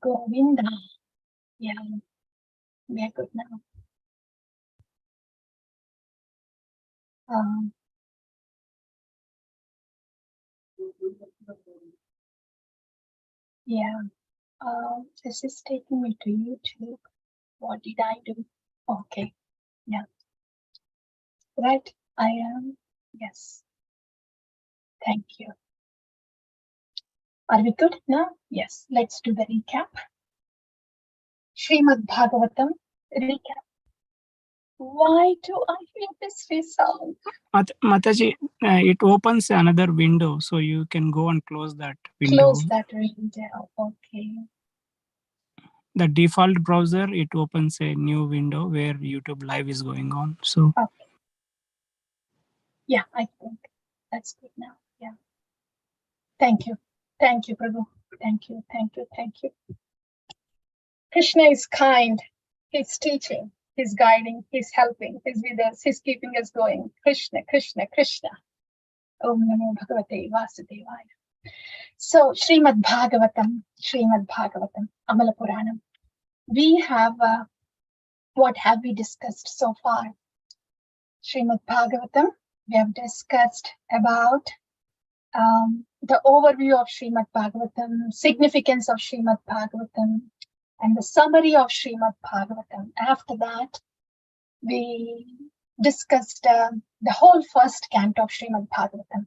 Govinda. Yeah, we are good now. Yeah, this is taking me to YouTube. What did I do? Okay, yeah. Right, I am. Yes, thank you. Are we good now? Yes, let's do the recap. Srimad Bhagavatam recap. Why do I feel this result? Mataji, it opens another window, so you can go and close that window. Close that window, okay. The default browser, it opens a new window where YouTube Live is going on. So okay. Yeah, I think that's good now. Yeah. Thank you. Thank you, Prabhu. Thank you, thank you, thank you. Krishna is kind. He's teaching, he's guiding, he's helping, he's with us, he's keeping us going. Krishna, Krishna, Krishna. Om Namo Bhagavate Vasudevaya. So, Srimad Bhagavatam, Amala Puranam. We have, what have we discussed so far? Srimad Bhagavatam, we have discussed about the overview of Srimad Bhagavatam, significance of Srimad Bhagavatam, and the summary of Srimad Bhagavatam. After that, we discussed the whole first canto of Srimad Bhagavatam.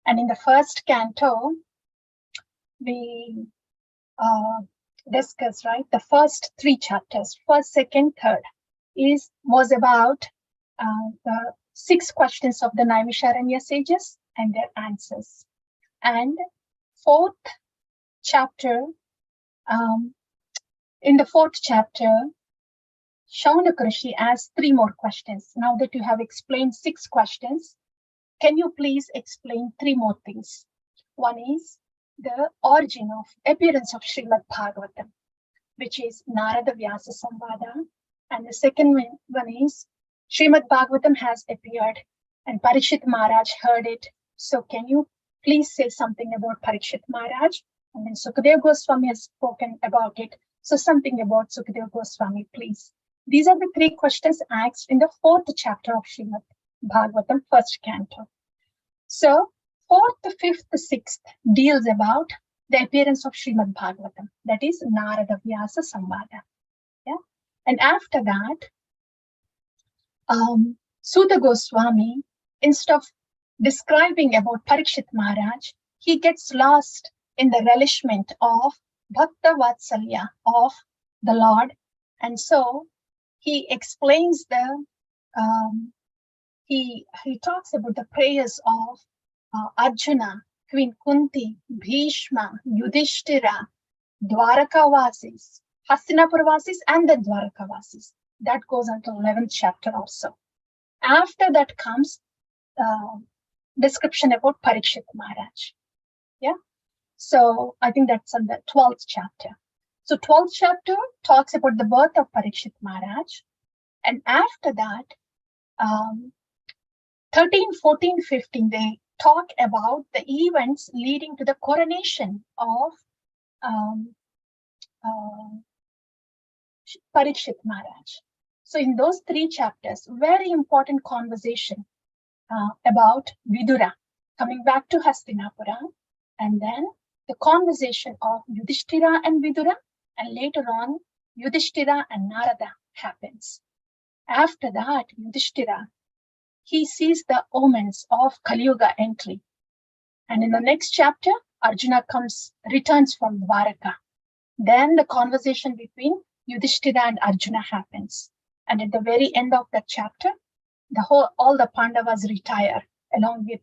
And in the first canto, we discussed, right, the first three chapters, first, second, third, was about the 6 questions of the Naimisharanya sages and their answers. And fourth chapter, in the fourth chapter, Shaunaka Rishi asks 3 more questions. Now that you have explained 6 questions, can you please explain 3 more things? One is the origin of appearance of Srimad Bhagavatam, which is Narada Vyasa Samvada. And the second one is Srimad Bhagavatam has appeared and Parikshit Maharaj heard it. So can you please say something about Parikshit Maharaj? And then Sukadeva Goswami has spoken about it. So something about Sukadeva Goswami, please. These are the 3 questions asked in the 4th chapter of Srimad Bhagavatam, first canto. So 4th, 5th, 6th deals about the appearance of Srimad Bhagavatam, that is Narada Vyasa Samvada. Yeah, and after that, Suta Goswami, instead of describing about Parikshit Maharaj, he gets lost in the relishment of Bhakta Vatsalya of the Lord, and so he explains the he talks about the prayers of Arjuna, Queen Kunti, Bhishma, Yudhishthira, Dwarakavasis, Hastinapurvasis, and the Dwarakavasis. That goes until 11th chapter also. After that comes description about Parikshit Maharaj. Yeah, so I think that's on the 12th chapter. So 12th chapter talks about the birth of Parikshit Maharaj, and after that, 13, 14, 15, they talk about the events leading to the coronation of Parikshit Maharaj. So in those 3 chapters, very important conversation about Vidura, coming back to Hastinapura, and then the conversation of Yudhishthira and Vidura, and later on, Yudhishthira and Narada happens. After that, Yudhishthira, he sees the omens of Kali Yuga entry. And in the next chapter, Arjuna returns from Dwaraka. Then the conversation between Yudhishthira and Arjuna happens. And at the very end of that chapter, all the Pandavas retire along with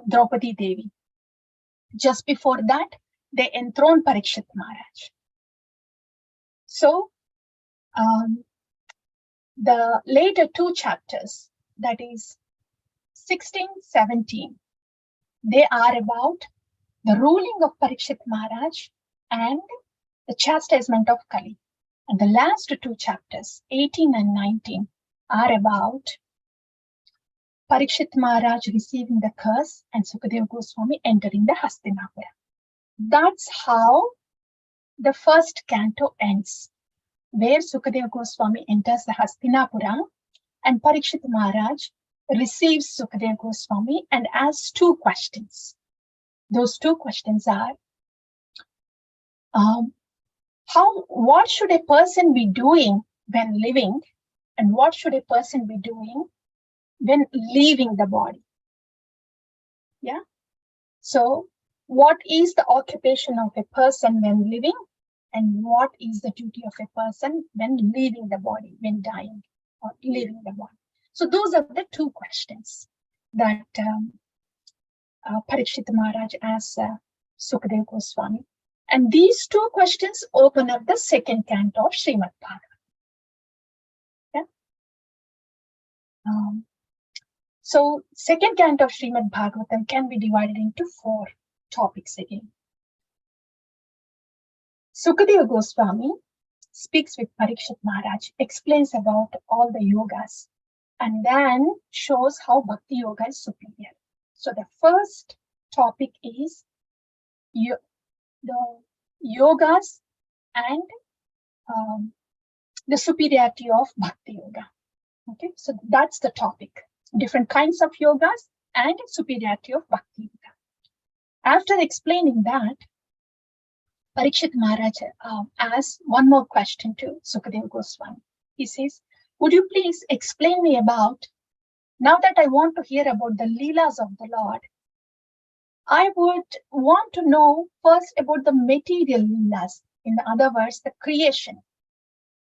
Draupadi Devi. Just before that, they enthrone Parikshit Maharaj. So the later 2 chapters, that is 16, 17, they are about the ruling of Parikshit Maharaj and the chastisement of Kali. And the last 2 chapters, 18 and 19, are about Parikshit Maharaj receiving the curse and Sukadeva Goswami entering the Hastinapura. That's how the first canto ends, where Sukadeva Goswami enters the Hastinapura and Parikshit Maharaj receives Sukadeva Goswami and asks two questions. Those two questions are, what should a person be doing when living, and what should a person be doing when leaving the body? Yeah. So what is the occupation of a person when living, and what is the duty of a person when leaving the body, when dying or leaving the body? So those are the two questions that Parikshit Maharaj asks Sukadeva Goswami. And these two questions open up the second canto of Srimad Bhagavatam. Yeah? So second canto of Srimad Bhagavatam can be divided into 4 topics again. Sukadeva Goswami speaks with Parikshit Maharaj, explains about all the yogas, and then shows how Bhakti Yoga is superior. So the first topic is the yogas and the superiority of Bhakti Yoga. Okay, so that's the topic. Different kinds of yogas and superiority of Bhakti Yoga. After explaining that, Parikshit Maharaj asks one more question to Sukadeva Goswami. He says, would you please explain me about, now that I want to hear about the Leelas of the Lord, I would want to know first about the material Leelas, in other words, the creation,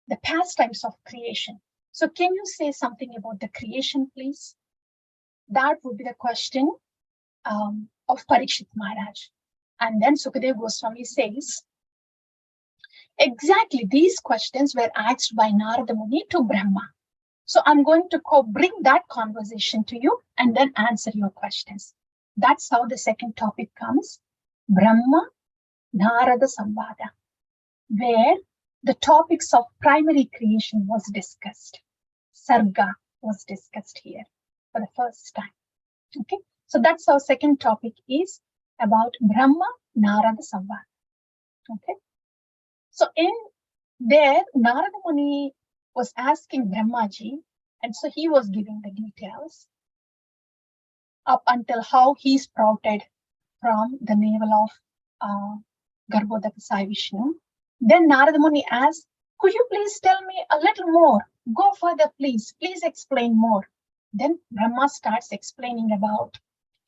the pastimes of creation. So can you say something about the creation, please? That would be the question of Parikshit Maharaj. And then Sukadeva Goswami says, exactly these questions were asked by Narada Muni to Brahma. So I'm going to bring that conversation to you and then answer your questions. That's how the second topic comes, Brahma Narada Samvada, where the topics of primary creation was discussed. Sarga was discussed here for the first time. Okay, so that's our second topic is about Brahma Narada Samvada. Okay, so in there, Narada Muni was asking Brahmaji, and so he was giving the details up until how he sprouted from the navel of Garbhodaka Sai Vishnu. Then Narada Muni asked, could you please tell me a little more? Go further, please explain more. Then Brahma starts explaining about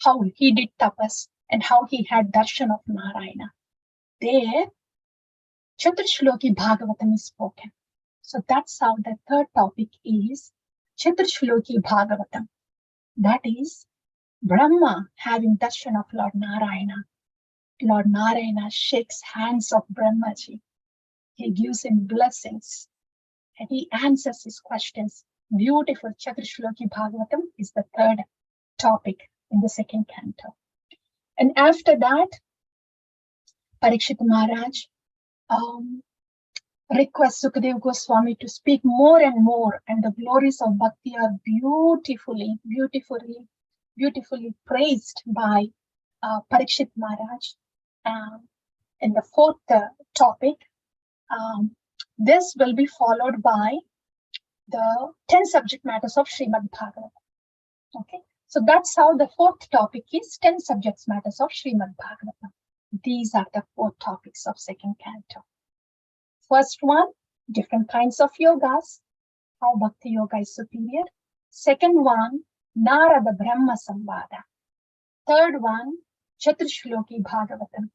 how he did tapas and how he had darshan of Narayana. There, Chaturshloki Bhagavatam is spoken. So that's how the third topic is Chaturshloki Bhagavatam. That is Brahma having darshan of Lord Narayana. Lord Narayana shakes hands of Brahmaji. He gives him blessings and he answers his questions. Beautiful Chaturshloki Bhagavatam is the third topic in the second canto. And after that, Parikshit Maharaj requests Sukadeva Goswami to speak more and more, and the glories of Bhakti are beautifully praised by Parikshit Maharaj. In the fourth topic, this will be followed by the 10 subject matters of Srimad Bhagavatam. Okay, so that's how the fourth topic is 10 subject matters of Srimad Bhagavatam. These are the 4 topics of second canto. First one, different kinds of yogas, how Bhakti Yoga is superior. Second one, Narada Brahma Samvada. Third one, Chaturshloki Bhagavatam.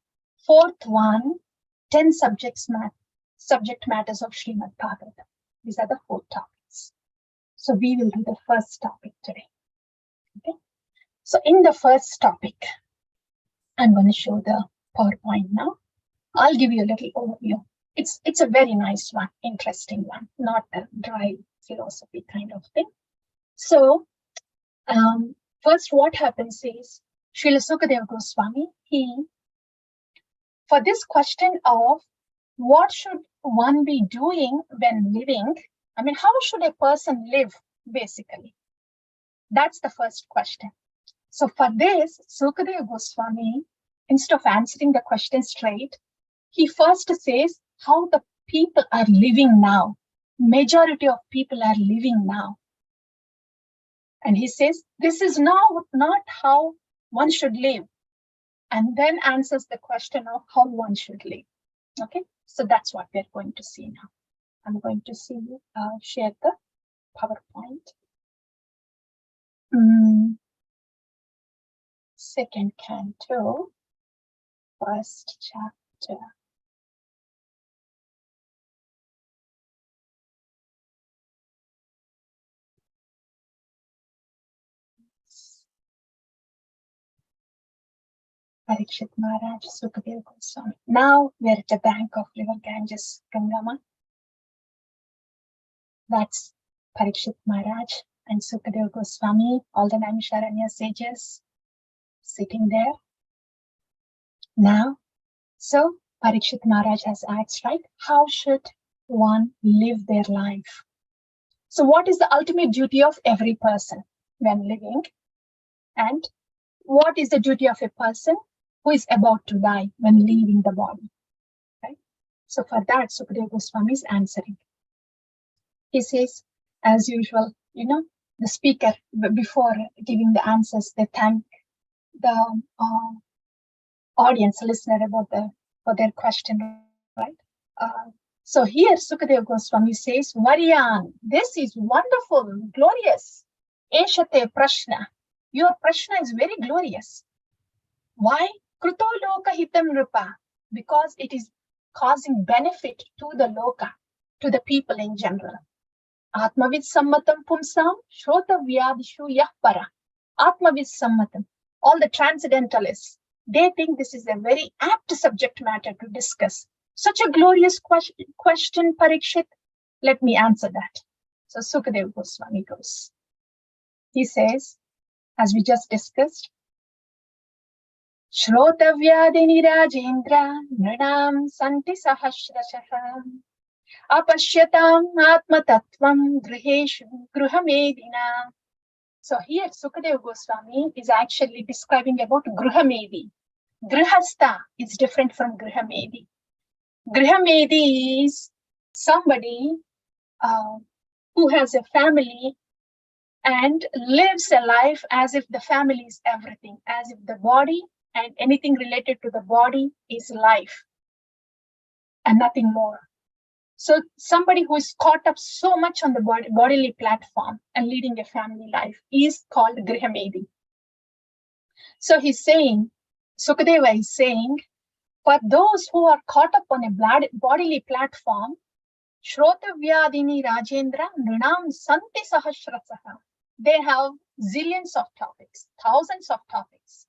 Fourth one, 10 subject matters of Srimad Bhagavatam. These are the 4 topics. So we will do the first topic today. Okay. So in the first topic, I'm going to show the PowerPoint now. I'll give you a little overview. It's a very nice one, interesting one, not a dry philosophy kind of thing. So first what happens is, Srila Sukadeva Goswami, for this question of what should one be doing when living, I mean, how should a person live, basically? That's the first question. So for this, Sukadeva Goswami, instead of answering the question straight, he first says, how the people are living now. Majority of people are living now. And he says, this is now not how one should live. And then answers the question of how one should live. Okay, so that's what we're going to see now. I'm going to share the PowerPoint. Second canto, first chapter. Parikshit Maharaj, Sukadeva Goswami. Now we're at the bank of river Ganges, Gangama. That's Parikshit Maharaj and Sukadeva Goswami, all the Naimisharanya sages sitting there. Now, so Parikshit Maharaj has asked, right? How should one live their life? So what is the ultimate duty of every person when living? And what is the duty of a person who is about to die when leaving the body? Right? So for that, Sukadeva Goswami is answering. He says, as usual, the speaker, before giving the answers, they thank the audience, listener for their question, right? So here Sukadeva Goswami says, Varyan, this is wonderful, glorious. Eshate Prashna, your Prashna is very glorious. Why? Kruto Loka Hitam Rupa, because it is causing benefit to the Loka, to the people in general. Atmavid Sammatam Pumsam, Shrota Vyadishu Yahpara. Atmavid Sammatam. All the transcendentalists, they think this is a very apt subject matter to discuss. Such a glorious question, Parikshit. Let me answer that. So Sukadeva Goswami goes. He says, as we just discussed, Shrotavyadini Rajendra Nranam Santi Sahasrashaham Apashyatam Atma Tattvam Griheshu Gruhamedina. So here Sukadeva Goswami is actually describing about Gruhamedi. Grihastha is different from Gruhamedi. Gruhamedi is somebody who has a family and lives a life as if the family is everything, as if the body and anything related to the body is life and nothing more. So somebody who is caught up so much on the bodily platform and leading a family life is called Grihamedi. So he's saying, Sukadeva is saying, for those who are caught up on a bodily platform, Shrotavyadini Rajendra Nrinam Santi Sahasrasaha. They have zillions of topics, thousands of topics.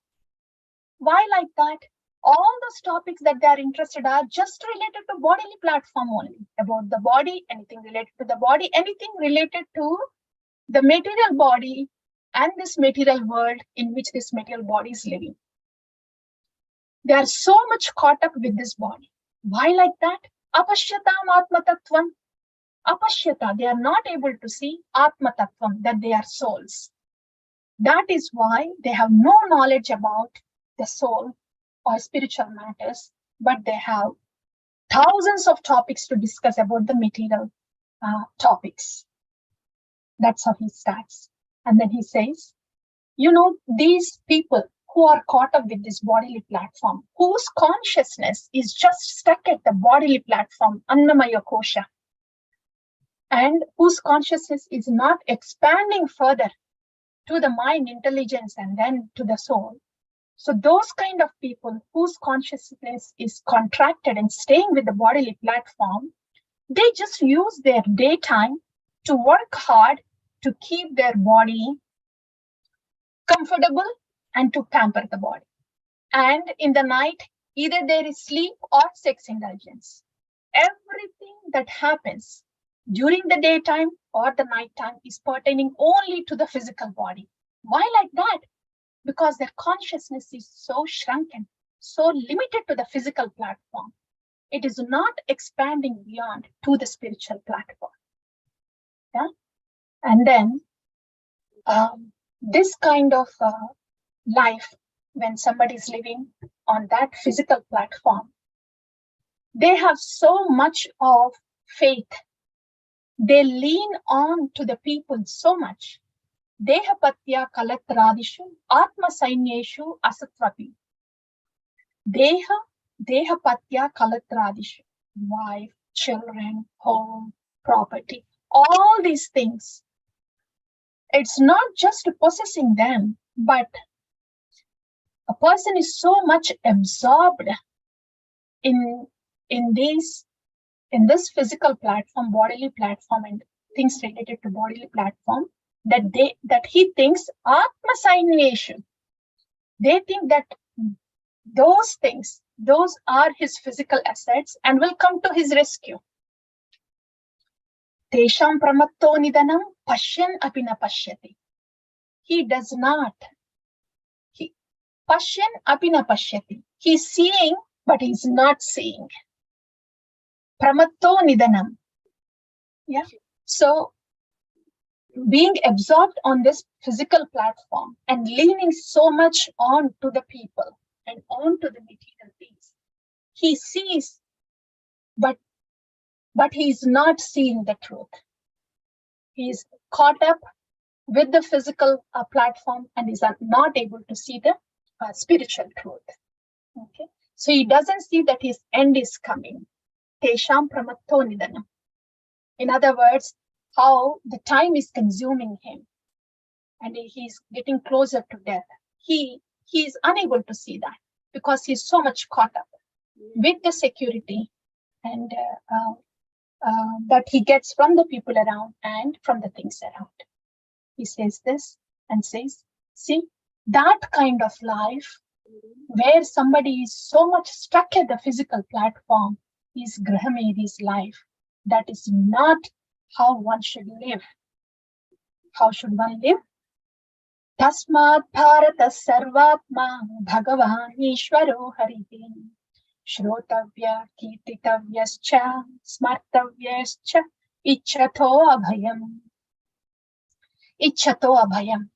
Why like that? All those topics that they are interested are just related to bodily platform only. About the body, anything related to the body, anything related to the material body and this material world in which this material body is living. They are so much caught up with this body. Why like that? Apashyatam Atma Tattvam. Apashyata, they are not able to see Atma Tattvam, that they are souls. That is why they have no knowledge about the soul or spiritual matters, but they have thousands of topics to discuss about the material topics. That's how he starts. And then he says, these people who are caught up with this bodily platform, whose consciousness is just stuck at the bodily platform, Annamaya Kosha, and whose consciousness is not expanding further to the mind, intelligence, and then to the soul. So those kind of people whose consciousness is contracted and staying with the bodily platform, they just use their daytime to work hard to keep their body comfortable and to pamper the body. And in the night, either there is sleep or sex indulgence. Everything that happens during the daytime or the nighttime is pertaining only to the physical body. Why like that? Because their consciousness is so shrunken, so limited to the physical platform. It is not expanding beyond to the spiritual platform. Yeah? And then this kind of life, when somebody is living on that physical platform, They have so much of faith. They lean on to the people so much. Dehapatya kalatradishu atma sainyeshu asatvapi. Dehapatya kalatradishu. Wife, children, home, property, all these things. It's not just possessing them, but a person is so much absorbed in this physical platform, bodily platform, and things related to bodily platform, that he thinks atma sainyeshu. They think that those things, those are his physical assets and will come to his rescue. Tesham pramatto nidanam pashyan api na pashyati. He does not. Pashyan api na pashyati. He's seeing, but he's not seeing. Pramatto nidanam. Yeah. So being absorbed on this physical platform and leaning so much on to the people and on to the material things, he sees, but he's not seeing the truth. He's caught up with the physical platform and is not able to see the spiritual truth. Okay, so he doesn't see that his end is coming. Tesham pramatto nidanam. In other words, how the time is consuming him and he's getting closer to death. He is unable to see that because he's so much caught up with the security and that he gets from the people around and from the things around. He says this and says, see, that kind of life where somebody is so much stuck at the physical platform is Grahamedi's life. That is not how one should live. How should one live? Tasmat bharata sarvatma bhagavan ishvaro harihi shrotavya kirtitavyascha smartavyascha ichchato abhayam. Ichchato abhayam.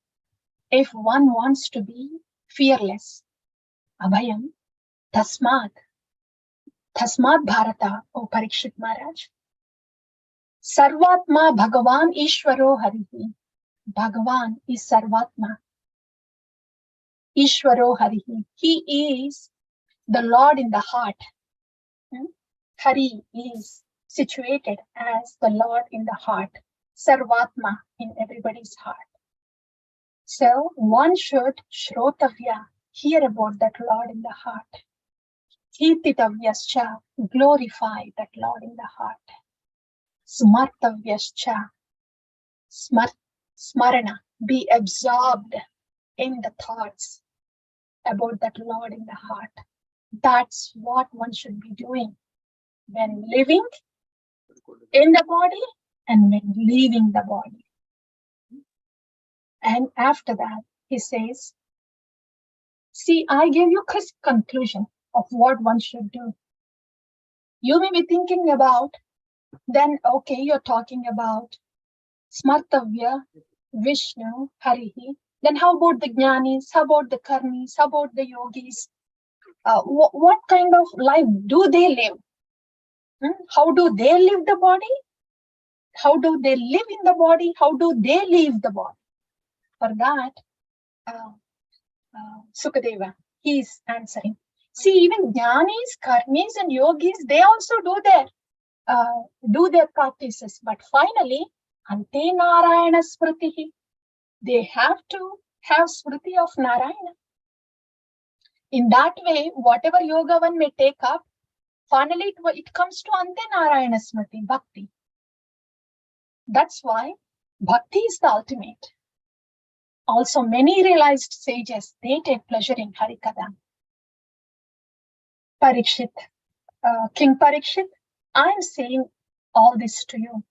If one wants to be fearless, abhayam, tasmat bharata, O Parikshit Maharaj. Sarvatma Bhagavan Ishvaro Harihi. Bhagavan is Sarvatma. Ishvaro Harihi. He is the Lord in the heart. Hari is situated as the Lord in the heart. Sarvatma in everybody's heart. So one should Shrotavya, hear about that Lord in the heart. Kirtitavyascha, glorify that Lord in the heart. Smartavyascha, smarana, be absorbed in the thoughts about that Lord in the heart. That's what one should be doing when living in the body and when leaving the body. And after that, he says, see, I gave you a conclusion of what one should do. You may be thinking about, then, okay, you're talking about Smartavya, Vishnu, Harihi. Then how about the Jnanis? How about the Karmis? How about the Yogis? What kind of life do they live? How do they live the body? How do they live in the body? How do they leave the body? For that, Sukadeva, he is answering. See, even Jnanis, Karmis and Yogis, they also do their practices. But finally, Ante Narayana Smritihi, they have to have Smriti of Narayana. In that way, whatever yoga one may take up, finally it comes to Ante Narayana Smriti, Bhakti. That's why Bhakti is the ultimate. Also, many realized sages, they take pleasure in Harikatha. Parikshit, King Parikshit, I am saying all this to you.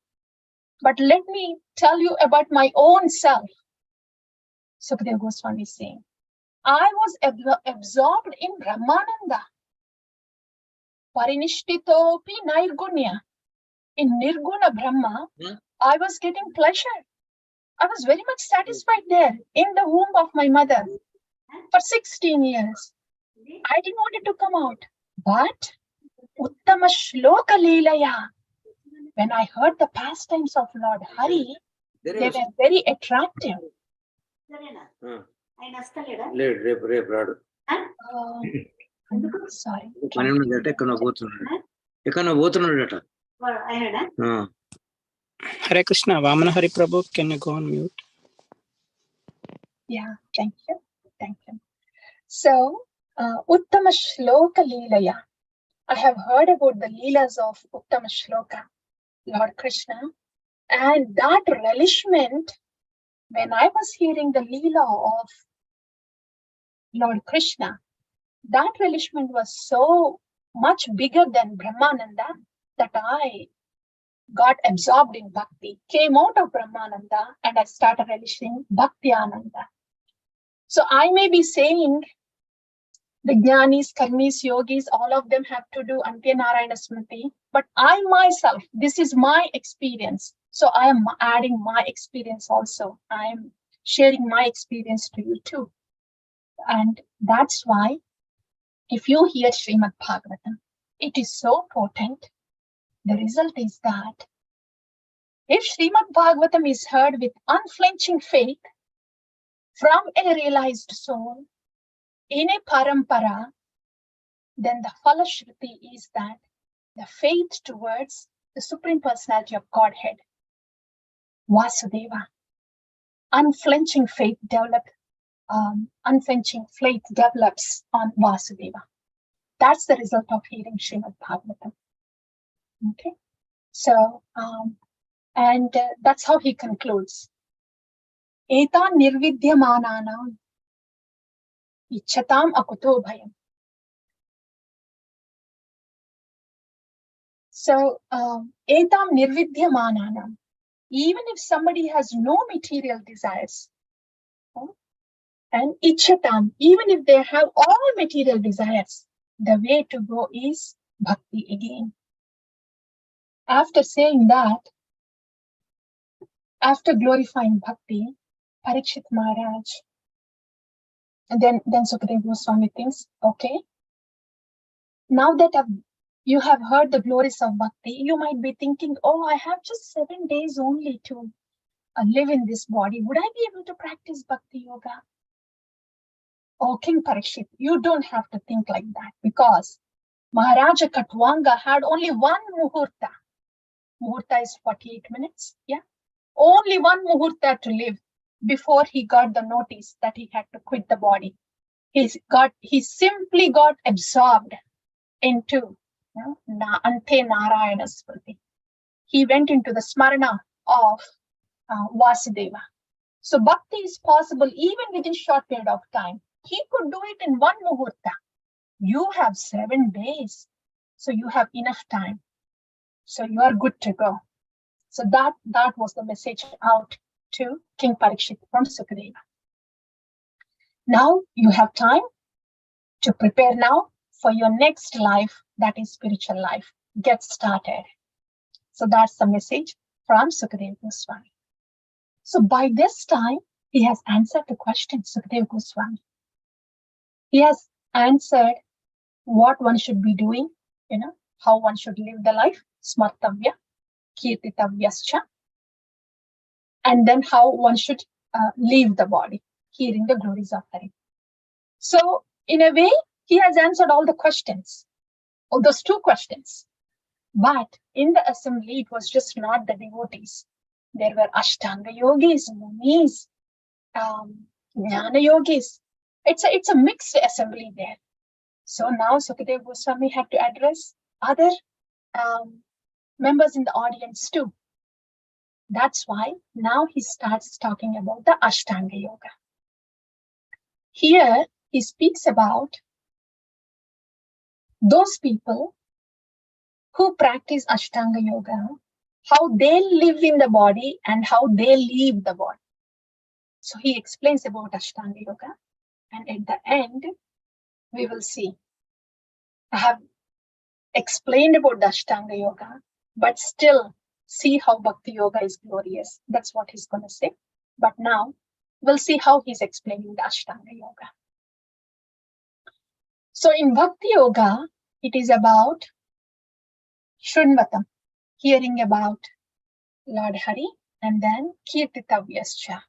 But let me tell you about my own self. Sukadeva Goswami is saying, I was absorbed in Brahmananda. Parinishtitopi Nirgunya. In Nirguna Brahma, I was getting pleasure. I was very much satisfied there in the womb of my mother for 16 years. I didn't want it to come out. But Uttama Shloka Leelaya. When I heard the pastimes of Lord Hari, they were very attractive. Sorry. Hare Krishna, Vamana Hari Prabhu, can you go on mute? Yeah, thank you. Thank you. So, Uttama Shloka Leelaya. I have heard about the Leelas of Uttama Shloka, Lord Krishna, and that relishment, when I was hearing the Leela of Lord Krishna, that relishment was so much bigger than Brahmananda that I got absorbed in bhakti, came out of Brahmananda, and I started relishing Bhakti Ananda. So I may be saying the Jnanis, Karmis, Yogis, all of them have to do Antya Narayana Smriti, but I myself, this is my experience. So I am adding my experience also. I am sharing my experience to you too. And that's why if you hear Srimad Bhagavatam, it is so potent. The result is that if Srimad Bhagavatam is heard with unflinching faith from a realized soul in a parampara, then the Falashruti is that the faith towards the Supreme Personality of Godhead, Vasudeva, unflinching faith develops on Vasudeva. That's the result of hearing Srimad Bhagavatam. Okay, so that's how he concludes. Etan nirvidhyamananam ichchatam akuto bhayam. So, etam nirvidhyamananam, even if somebody has no material desires, and ichchatam, even if they have all material desires, the way to go is bhakti again. After saying that, after glorifying bhakti, Parikshit Maharaj, and then Sukadeva Goswami thinks, okay, now that you have heard the glories of bhakti, you might be thinking, oh, I have just 7 days only to live in this body. Would I be able to practice bhakti yoga? Oh, King Parikshit, you don't have to think like that, because Maharaja Katwanga had only one muhurta. Muhurta is 48 minutes. Yeah. Only one muhurta to live before he got the notice that he had to quit the body. He simply got absorbed into Ante Narayana Smriti. He went into the smarana of Vasudeva. So bhakti is possible even within short period of time. He could do it in one muhurta. You have 7 days, so you have enough time. So you are good to go. So that was the message out to King Parikshit from Sukadeva. Now you have time to prepare now for your next life, that is spiritual life. Get started. So that's the message from Sukadeva Goswami. So by this time, he has answered the question, Sukadeva Goswami. He has answered what one should be doing, how one should live the life, smartavya, kirtitavyascha, and then how one should leave the body, hearing the glories of Hari. So in a way, he has answered all the questions, all those 2 questions. But in the assembly, it was just not the devotees. There were Ashtanga yogis, munis, Jnana yogis. It's a mixed assembly there. So now Sukadeva Goswami had to address other members in the audience too. That's why now he starts talking about the Ashtanga yoga. Here he speaks about those people who practice Ashtanga yoga, how they live in the body and how they leave the body. So he explains about Ashtanga yoga, and at the end, we will see. I have explained about the Ashtanga yoga, but still see how Bhakti yoga is glorious. That's what he's going to say. But now we'll see how he's explaining the Ashtanga yoga. So in Bhakti yoga, it is about Shrunvatam, hearing about Lord Hari, and then Kirtitavyascha.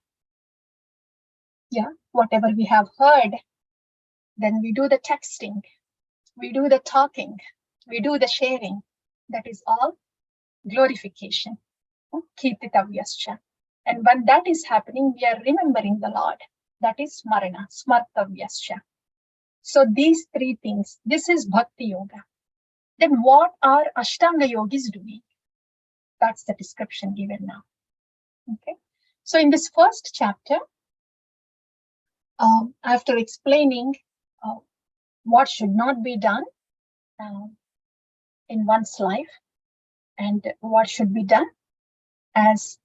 Yeah, whatever we have heard, then we do the texting, we do the talking, we do the sharing. That is all glorification. Kirtitavyascha. And when that is happening, we are remembering the Lord. That is smarana, smartavyascha. So these three things, this is Bhakti Yoga. Then what are Ashtanga yogis doing? That's the description given now. Okay. So in this first chapter, after explaining what should not be done in one's life and what should be done as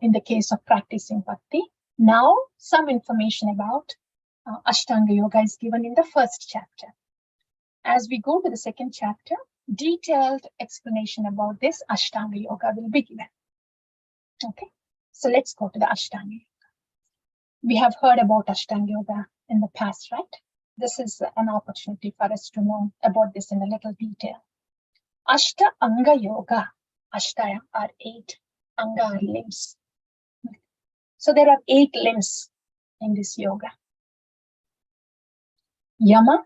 in the case of practicing bhakti, now some information about Ashtanga Yoga is given in the first chapter. As we go to the second chapter, detailed explanation about this Ashtanga Yoga will be given. Okay, so let's go to the Ashtanga Yoga. We have heard about Ashtanga Yoga in the past, right? This is an opportunity for us to know about this in a little detail. Ashta Anga Yoga. Ashtaya are 8, Anga are limbs. So there are 8 limbs in this yoga. Yama,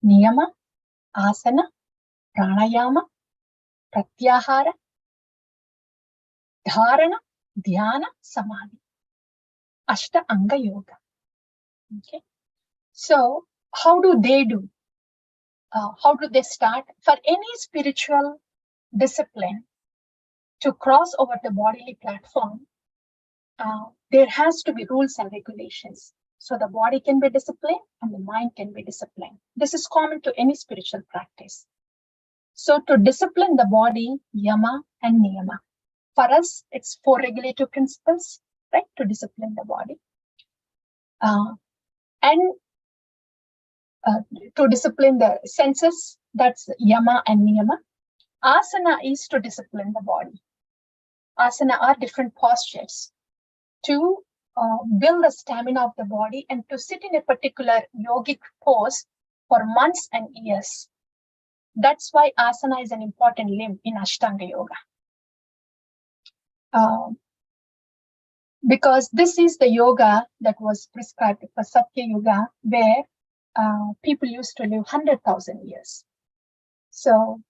Niyama, Asana, Pranayama, Pratyahara, Dharana, Dhyana, Samadhi. Ashta Anga Yoga. Okay. So how do they do? How do they start? For any spiritual discipline to cross over the bodily platform, there has to be rules and regulations. So the body can be disciplined and the mind can be disciplined. This is common to any spiritual practice. So to discipline the body, yama and niyama. For us, it's 4 regulative principles, right? To discipline the body. And to discipline the senses, that's yama and niyama. Asana is to discipline the body. Asana are different postures to build the stamina of the body and to sit in a particular yogic pose for months and years. That's why asana is an important limb in Ashtanga Yoga. Because this is the yoga that was prescribed for Satya Yuga, where people used to live 100,000 years. So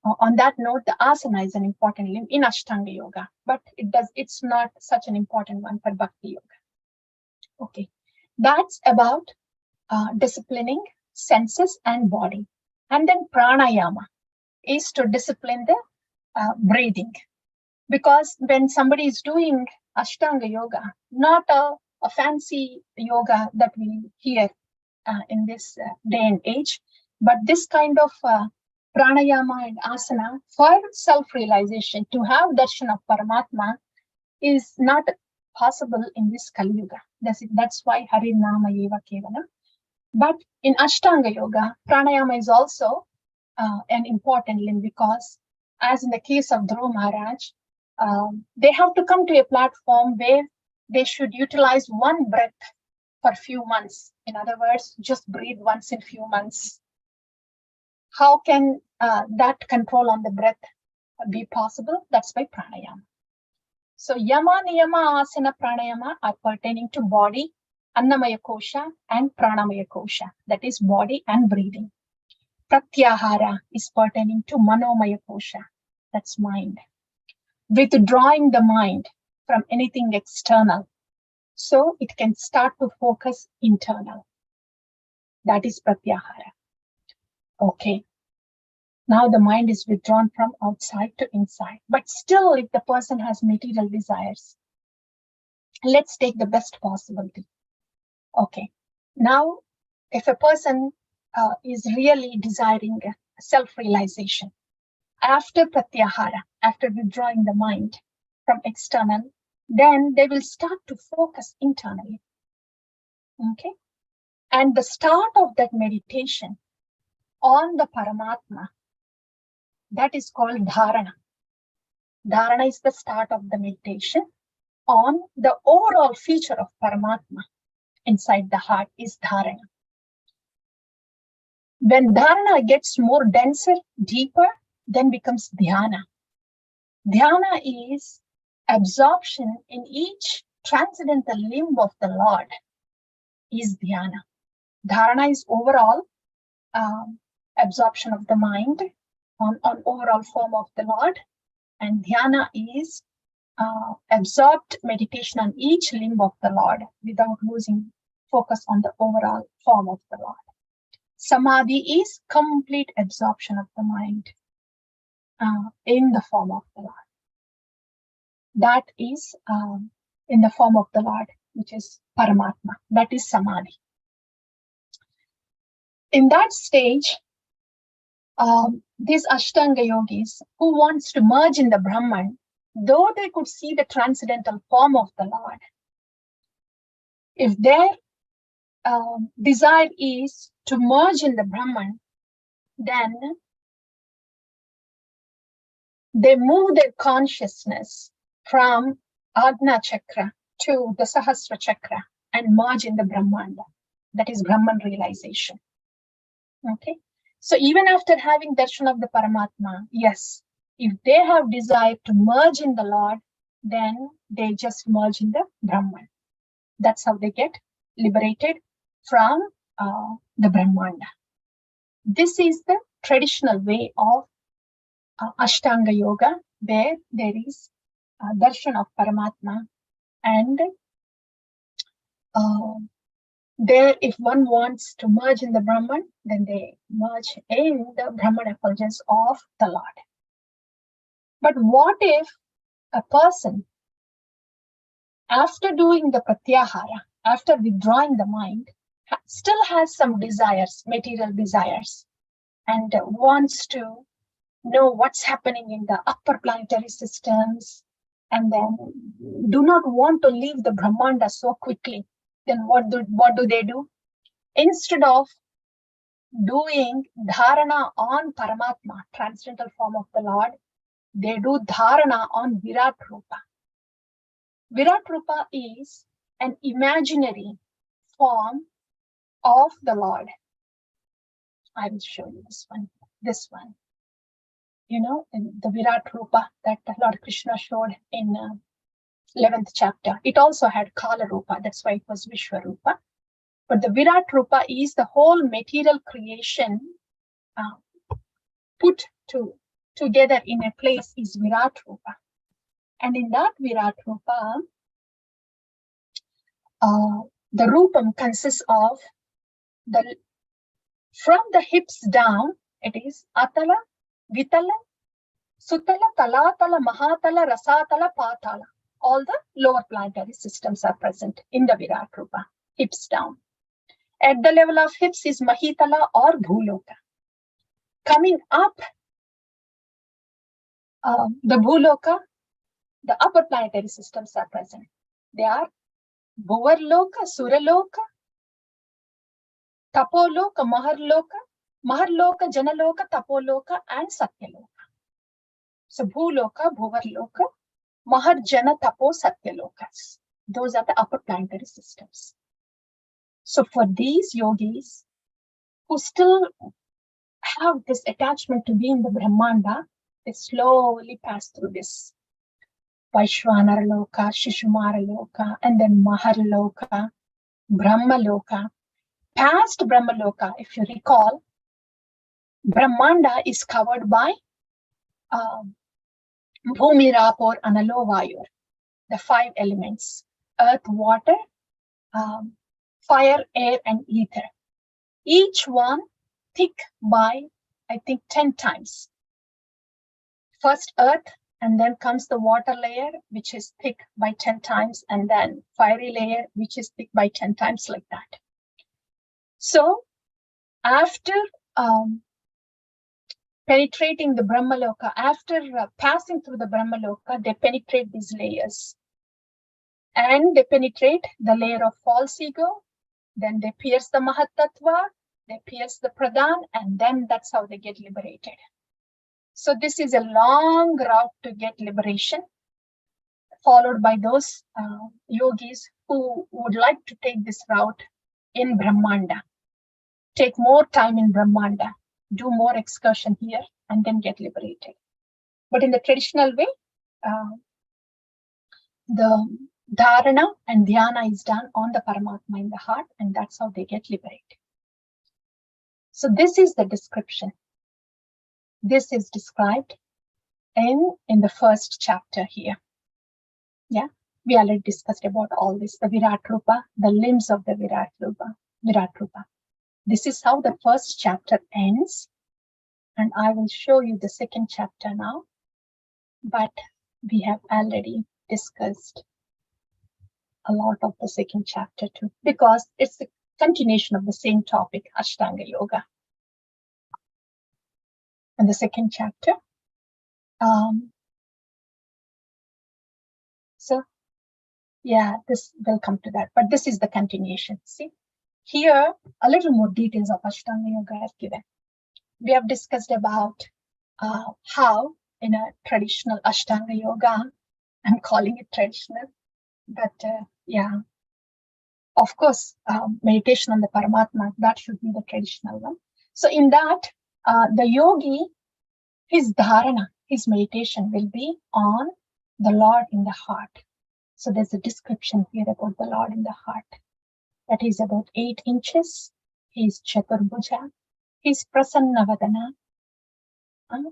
on that note, the asana is an important limb in Ashtanga Yoga, but it's not such an important one for Bhakti Yoga. Okay, that's about disciplining senses and body. And then pranayama is to discipline the breathing. Because when somebody is doing Ashtanga Yoga, not a fancy yoga that we hear in this day and age, but this kind of pranayama and asana for self-realization, to have darshan of Paramatma, is not possible in this Kali Yuga. That's why Harinama Eva Kevalam. But in Ashtanga Yoga, pranayama is also an important limb, because as in the case of Dhruva Maharaj, they have to come to a platform where they should utilize one breath for a few months. In other words, just breathe once in a few months. How can that control on the breath be possible? That's by pranayama. So yama, niyama, asana, pranayama are pertaining to body, annamaya kosha and pranamaya kosha, that is body and breathing. Pratyahara is pertaining to manomaya kosha, that's mind. Withdrawing the mind from anything external, so it can start to focus internal. That is pratyahara. Okay. Now the mind is withdrawn from outside to inside. But still, if the person has material desires, let's take the best possibility. Okay. Now, if a person is really desiring self-realization, after pratyahara, after withdrawing the mind from external, then they will start to focus internally. Okay. And the start of that meditation on the Paramatma, that is called dharana. Dharana is the start of the meditation on the overall feature of Paramatma inside the heart is dharana. When dharana gets more denser, deeper, then becomes dhyana. Dhyana is absorption in each transcendental limb of the Lord is dhyana. Dharana is overall absorption of the mind on overall form of the Lord, and dhyana is absorbed meditation on each limb of the Lord without losing focus on the overall form of the Lord. Samadhi is complete absorption of the mind in the form of the Lord. That is in the form of the Lord, which is Paramatma. That is Samadhi. In that stage, these Ashtanga yogis who wants to merge in the Brahman, though they could see the transcendental form of the Lord, if their desire is to merge in the Brahman, then they move their consciousness from Agna Chakra to the Sahasra Chakra and merge in the Brahmanda. That is Brahman realization. Okay. So even after having darshan of the Paramatma, yes, if they have desire to merge in the Lord, then they just merge in the Brahman. That's how they get liberated from the Brahmanda. This is the traditional way of Ashtanga Yoga, where there is darshan of Paramatma, and there, if one wants to merge in the Brahman, then they merge in the Brahman effulgence of the Lord. But what if a person, after doing the pratyahara, after withdrawing the mind, still has some desires, material desires, and wants to know what's happening in the upper planetary systems, and then do not want to leave the Brahmanda so quickly, then what do they do? Instead of doing dharana on Paramatma, transcendental form of the Lord, they do dharana on Virat Rupa. Virat Rupa is an imaginary form of the Lord. I will show you this one. This one. You know, in the Virat Rupa that Lord Krishna showed in 11th chapter. It also had Kala Rupa, that's why it was Vishwa Rupa. But the Virat Rupa is the whole material creation put together in a place is Virat Rupa. And in that Virat Rupa, the Rupam consists of from the hips down, it is Atala, Vitala, Sutala, Talatala, Mahatala, Rasatala, Patala. All the lower planetary systems are present in the Virat Rupa, hips down. At the level of hips is Mahitala or Bhuloka. Coming up, the Bhuloka, the upper planetary systems are present. They are Bhuvarloka, Suraloka, Tapoloka, Maharloka, Janaloka, Tapoloka, and Satyaloka. So Bhuloka, Bhuvarloka, Mahar, Jana, Tapo, Satyalokas. Those are the upper planetary systems. So for these yogis who still have this attachment to being the Brahmanda, they slowly pass through this Vaishwanara Loka, Shishumara Loka, and then Mahar Loka, Brahma Loka. Past Brahma Loka, if you recall, Brahmanda is covered by Bhumi, Rapor, Analo, Vayur, the 5 elements: earth, water, fire, air, and ether. Each one thick by, I think, 10 times. First earth, and then comes the water layer, which is thick by 10 times, and then fiery layer, which is thick by 10 times, like that. So after penetrating the Brahmaloka, after passing through the Brahmaloka, they penetrate these layers. And they penetrate the layer of false ego, then they pierce the Mahatattva, they pierce the Pradhan, and then that's how they get liberated. So this is a long route to get liberation, followed by those yogis who would like to take this route in Brahmanda. Take more time in Brahmanda, do more excursion here, and then get liberated. But in the traditional way, the dharana and dhyana is done on the Paramatma in the heart, and that's how they get liberated. So this is the description. This is described in the first chapter here. Yeah, we already discussed about all this, the Virat Rupa, the limbs of the Virat Rupa. This is how the first chapter ends, and I will show you the second chapter now, but we have already discussed a lot of the second chapter too, because it's the continuation of the same topic, Ashtanga Yoga. And the second chapter, so yeah, this will come to that, but this is the continuation. See, here a little more details of Ashtanga Yoga are given. We have discussed about how in a traditional Ashtanga Yoga, I'm calling it traditional, but yeah, of course, meditation on the Paramatma, that should be the traditional one. So in that, the yogi, his dharana, his meditation will be on the Lord in the heart. So there's a description here about the Lord in the heart. That is about 8 inches. He is Chaturbhuja. He is Prasannavadana,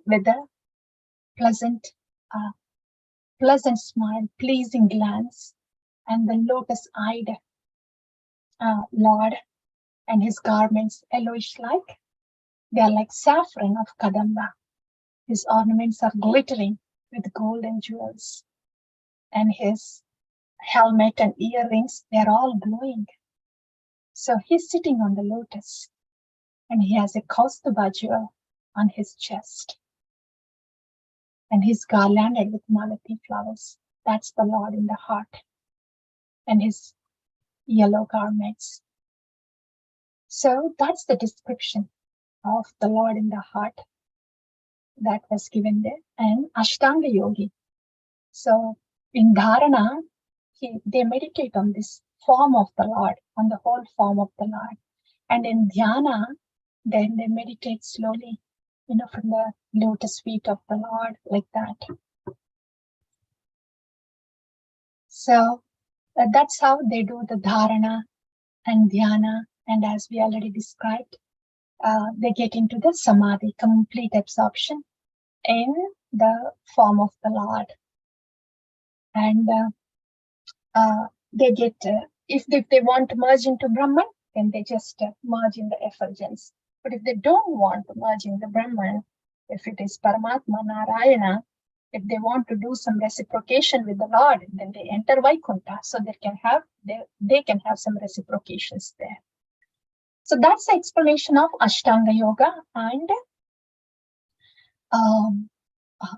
with a pleasant smile, pleasing glance, and the lotus-eyed Lord, and his garments yellowish-like. They are like saffron of Kadamba. His ornaments are glittering with gold and jewels, and his helmet and earrings, they are all glowing. So he's sitting on the lotus, and he has a Kaustubha jewel on his chest, and he's garlanded with malati flowers. That's the Lord in the heart, and his yellow garments. So that's the description of the Lord in the heart that was given there. And Ashtanga Yogi. So in Dharana, they meditate on this form of the Lord, on the whole form of the Lord. And in Dhyana, then they meditate slowly, from the lotus feet of the Lord, like that. So that's how they do the Dharana and Dhyana. And as we already described, they get into the Samadhi, complete absorption in the form of the Lord. And they get, if they want to merge into Brahman, then they just merge in the effulgence. But if they don't want to merge in the Brahman, if it is Paramatma, Narayana, if they want to do some reciprocation with the Lord, then they enter Vaikuntha, so they can have some reciprocations there. So that's the explanation of Ashtanga Yoga and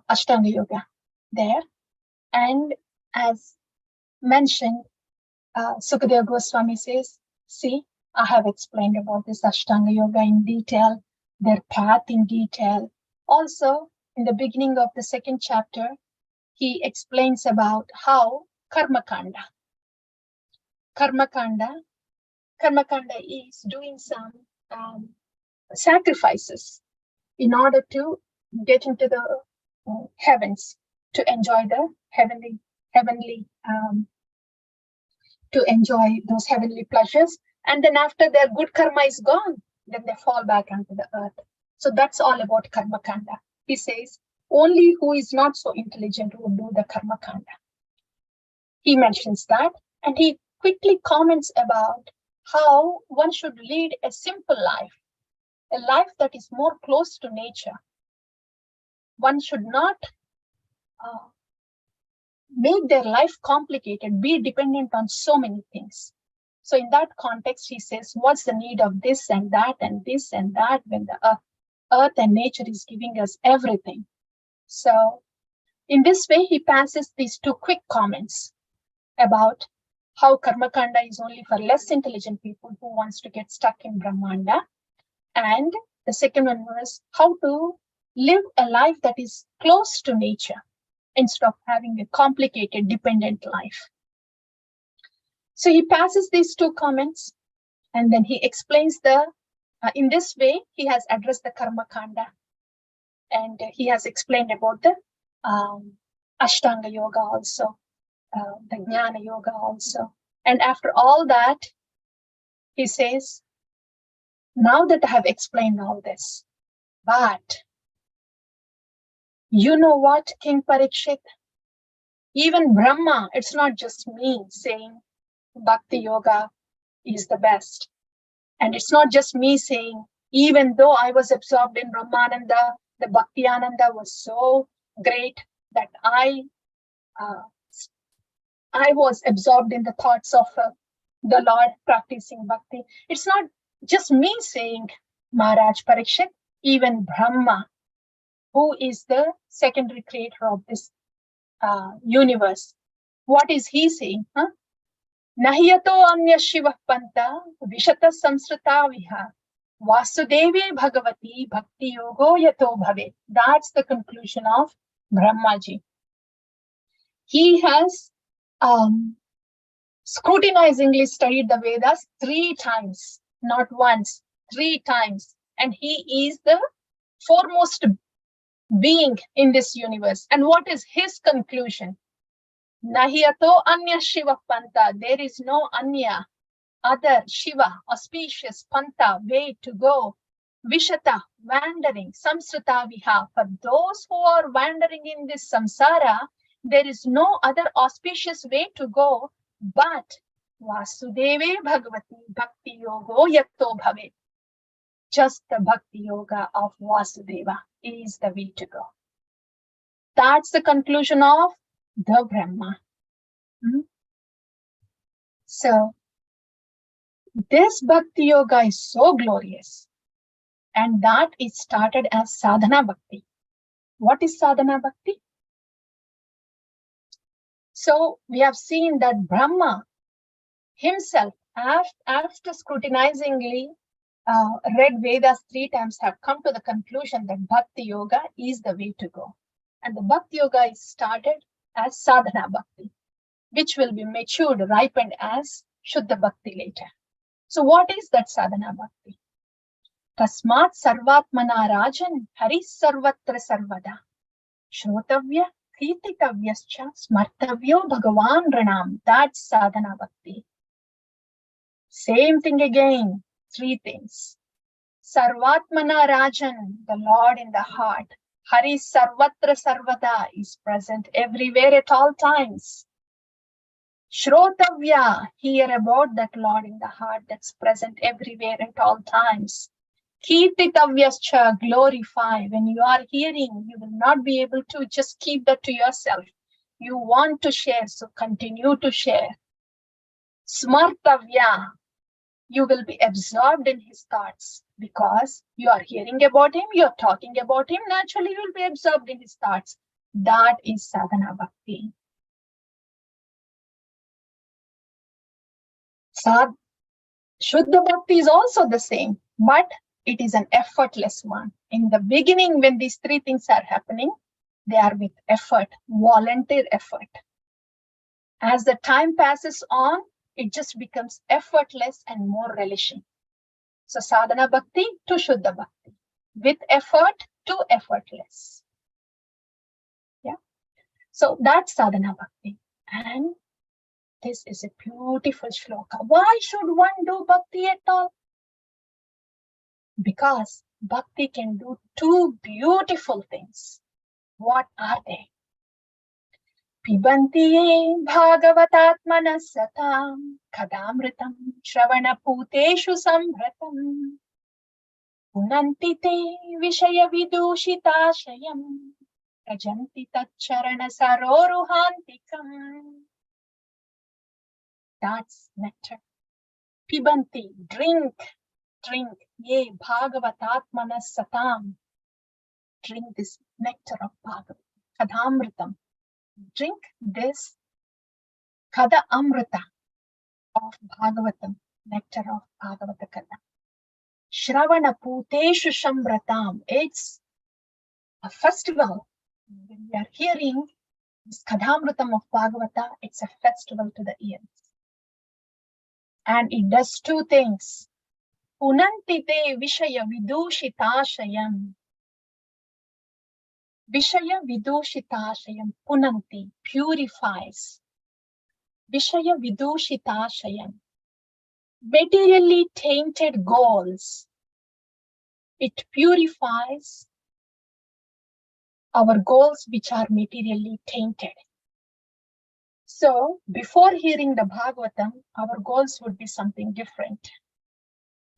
Ashtanga Yoga there. And as mentioned, Sukadeva Goswami says, see, I have explained about this Ashtanga Yoga in detail, their path in detail. Also, in the beginning of the second chapter, he explains about how Karmakanda is doing some sacrifices in order to get into the heavens, to enjoy the heavenly to enjoy those heavenly pleasures. And then after their good karma is gone, then they fall back onto the earth. So that's all about karma kanda. He says, only who is not so intelligent will do the karma kanda. He mentions that, and he quickly comments about how one should lead a simple life, a life that is more close to nature. One should not make their life complicated, be dependent on so many things. So in that context, he says, what's the need of this and that and this and that when the earth and nature is giving us everything? So in this way, he passes these 2 quick comments about how Karmakanda is only for less intelligent people who wants to get stuck in Brahmanda. And the second one was how to live a life that is close to nature instead of having a complicated, dependent life. So he passes these 2 comments, and then he explains in this way, he has addressed the Karma Kanda. And he has explained about the Ashtanga Yoga also, the Jnana Yoga also. And after all that, he says, now that I have explained all this, but you know what, King Parikshit? Even Brahma, it's not just me saying Bhakti Yoga is the best. And it's not just me saying, even though I was absorbed in Brahmananda, the Bhakti Ananda was so great that I was absorbed in the thoughts of the Lord practicing Bhakti. It's not just me saying, Maharaj Parikshit, even Brahma, who is the secondary creator of this universe, what is he saying? Nahiyato anya shiva panta vishata samsrita viha Vasudevi Bhagavati Bhakti Yogo Yato Bhave. That's the conclusion of Brahmaji. He has scrutinizingly studied the Vedas 3 times, not once, 3 times. And he is the foremost being in this universe. And what is his conclusion? Nahiyato anya Shiva Panta. There is no anya, other Shiva, auspicious, Panta, way to go. Vishata, wandering, samsrita viha. For those who are wandering in this samsara, there is no other auspicious way to go but Vasudeve Bhagavati Bhakti Yogo Yato Bhave. Just the Bhakti Yoga of Vasudeva is the way to go. That's the conclusion of the Brahma. So, this Bhakti Yoga is so glorious. And that is started as sadhana bhakti. What is sadhana bhakti? So we have seen that Brahma himself, after scrutinizingly read Vedas 3 times, have come to the conclusion that Bhakti Yoga is the way to go. And the Bhakti Yoga is started as sadhana bhakti, which will be matured, ripened as Shuddha Bhakti later. So what is that sadhana bhakti? Tasmat sarvatmana rajan hari sarvatra sarvada shrotavya kirtitavyascha smartavyo bhagavan ranam. That's sadhana bhakti. Same thing again, 3 things. Sarvatmana rajan, the Lord in the heart. Hari sarvatra sarvada is present everywhere at all times. Shrotavya, hear about that Lord in the heart that's present everywhere at all times. Kirtitavyascha, glorify. When you are hearing, you will not be able to just keep that to yourself. You want to share, so continue to share. Smartavya, you will be absorbed in his thoughts because you are hearing about him, you are talking about him, naturally you will be absorbed in his thoughts. That is sadhana bhakti. Shuddha bhakti is also the same, but it is an effortless one. In the beginning, when these 3 things are happening, they are with effort, volunteer effort. As the time passes on, it just becomes effortless and more relishing. So sadhana bhakti to Shuddha bhakti, with effort to effortless. Yeah. So that's sadhana bhakti. And this is a beautiful shloka. Why should one do bhakti at all? Because bhakti can do 2 beautiful things. What are they? Pibanti ye bhagavatatmana satam kadamritam shravana puteshu sambratam punanti te vishaya vidushitashayam rajanti tacharana saroruhantikam. That's nectar. Pibanti, drink, ye bhagavatatmana satam. Drink this nectar of Bhagavad, kadamritam. Drink this Kada Amrita of Bhagavatam, nectar of Bhagavata Kada. Shravana Puteshu Shambratam. It's a festival. When we are hearing this Kadamritam of Bhagavata, it's a festival to the ears. And it does 2 things. Punantite Vishaya Vidushitashayam. Vishaya Vidushitashayam Punanti purifies. Vishaya Vidushitashayam, materially tainted goals. It purifies our goals which are materially tainted. So before hearing the Bhagavatam, our goals would be something different.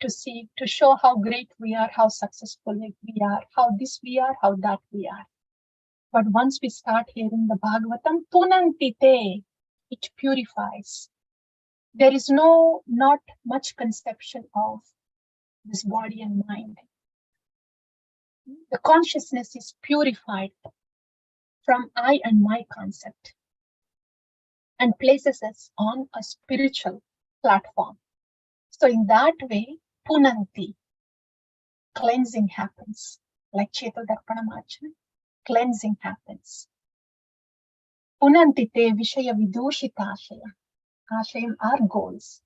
To show how great we are, how successful we are, how this we are, how that we are. But once we start hearing the Bhagavatam, Punantite, it purifies. There is not much conception of this body and mind. The consciousness is purified from I and my concept and places us on a spiritual platform. So in that way, Punanti, cleansing happens. Like Chetodarpanamachana, cleansing happens. Punantite Vishaya Vidushitashaya. Ashayam are goals.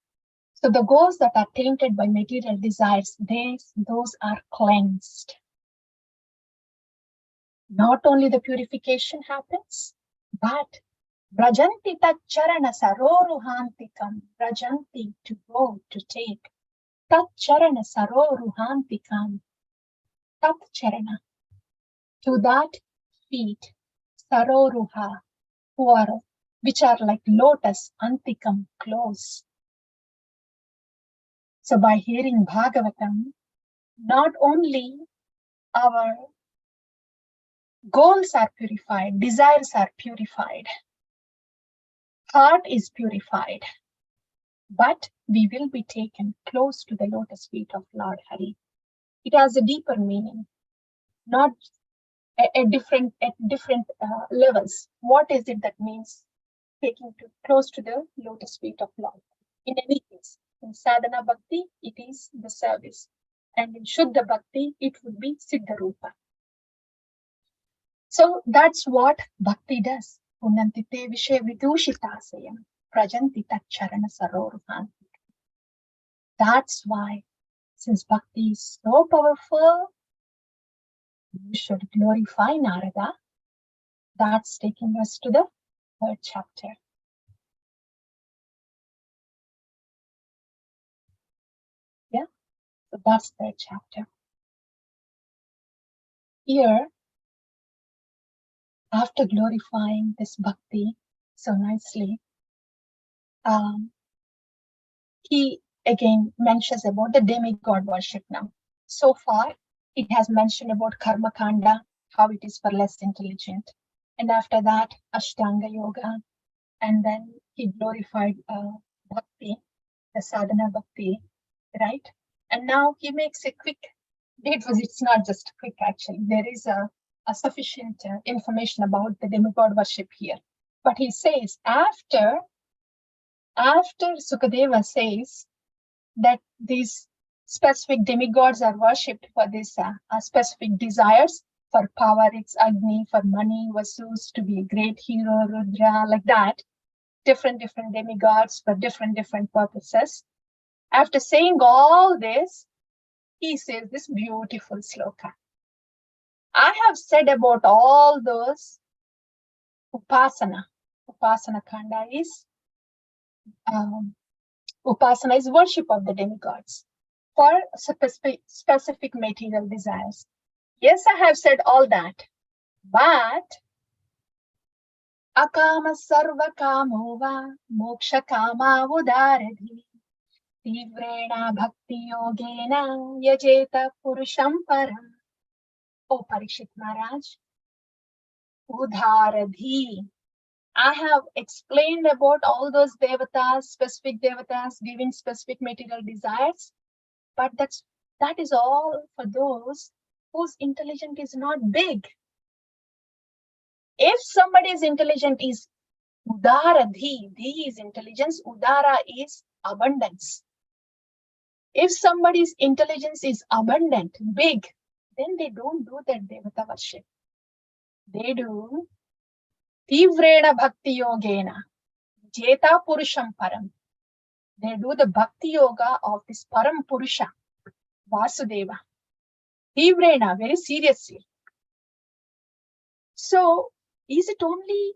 So the goals that are tainted by material desires, those are cleansed. Not only the purification happens, but Brajanti tat charana saroruhantikam. Brajanti, to go, to take. Tat charana saroruhantikam. Tat charana, to that feet, saroruha, which are like lotus, antikam, close. So by hearing Bhagavatam, not only our goals are purified, desires are purified, heart is purified, but we will be taken close to the lotus feet of Lord Hari. It has a deeper meaning, not at different levels. What is it that means taking close to the lotus feet of Lord? In any case, in sadhana bhakti, it is the service, and in Shuddha bhakti, it would be Siddha Rupa. So that's what bhakti does. Punantite Vishaya Vidushitasayam Prajanti Tacharana Saroruphanti. That's why, since bhakti is so powerful, we should glorify Narada. That's taking us to the third chapter. Yeah, so that's third chapter. Here, after glorifying this bhakti so nicely, he again mentions about the demigod worship now. So far, it has mentioned about karma kanda, how it is for less intelligent. And after that, Ashtanga yoga. And then he glorified bhakti, the sadhana bhakti, right? And now he makes a quick, it's not just quick actually. There is a sufficient information about the demigod worship here. But he says, after Sukadeva says that these specific demigods are worshipped for these specific desires, for power, it's Agni, for money, Vasus, to be a great hero, Rudra, like that. Different demigods for different purposes. After saying all this, he says this beautiful sloka. I have said about all those upasana. Upasana kanda is upasana is worship of the demigods for specific material desires. Yes, I have said all that, but akama sarva kamo va moksha kama udaradhi tivrena bhakti yogena yajeta purusham param. Oh, Parikshit Maharaj, udharadhi. I have explained about all those devatas, specific devatas giving specific material desires, but that is all for those whose intelligence is not big. If somebody's intelligence is udaradhi, dhi is intelligence, udara is abundance. If somebody's intelligence is abundant, big, then they don't do that devata worship. They do tivrena bhakti yogena jeta purusham param. They do the bhakti yoga of this param purusha, Vasudeva. Tivrena, very seriously. So is it only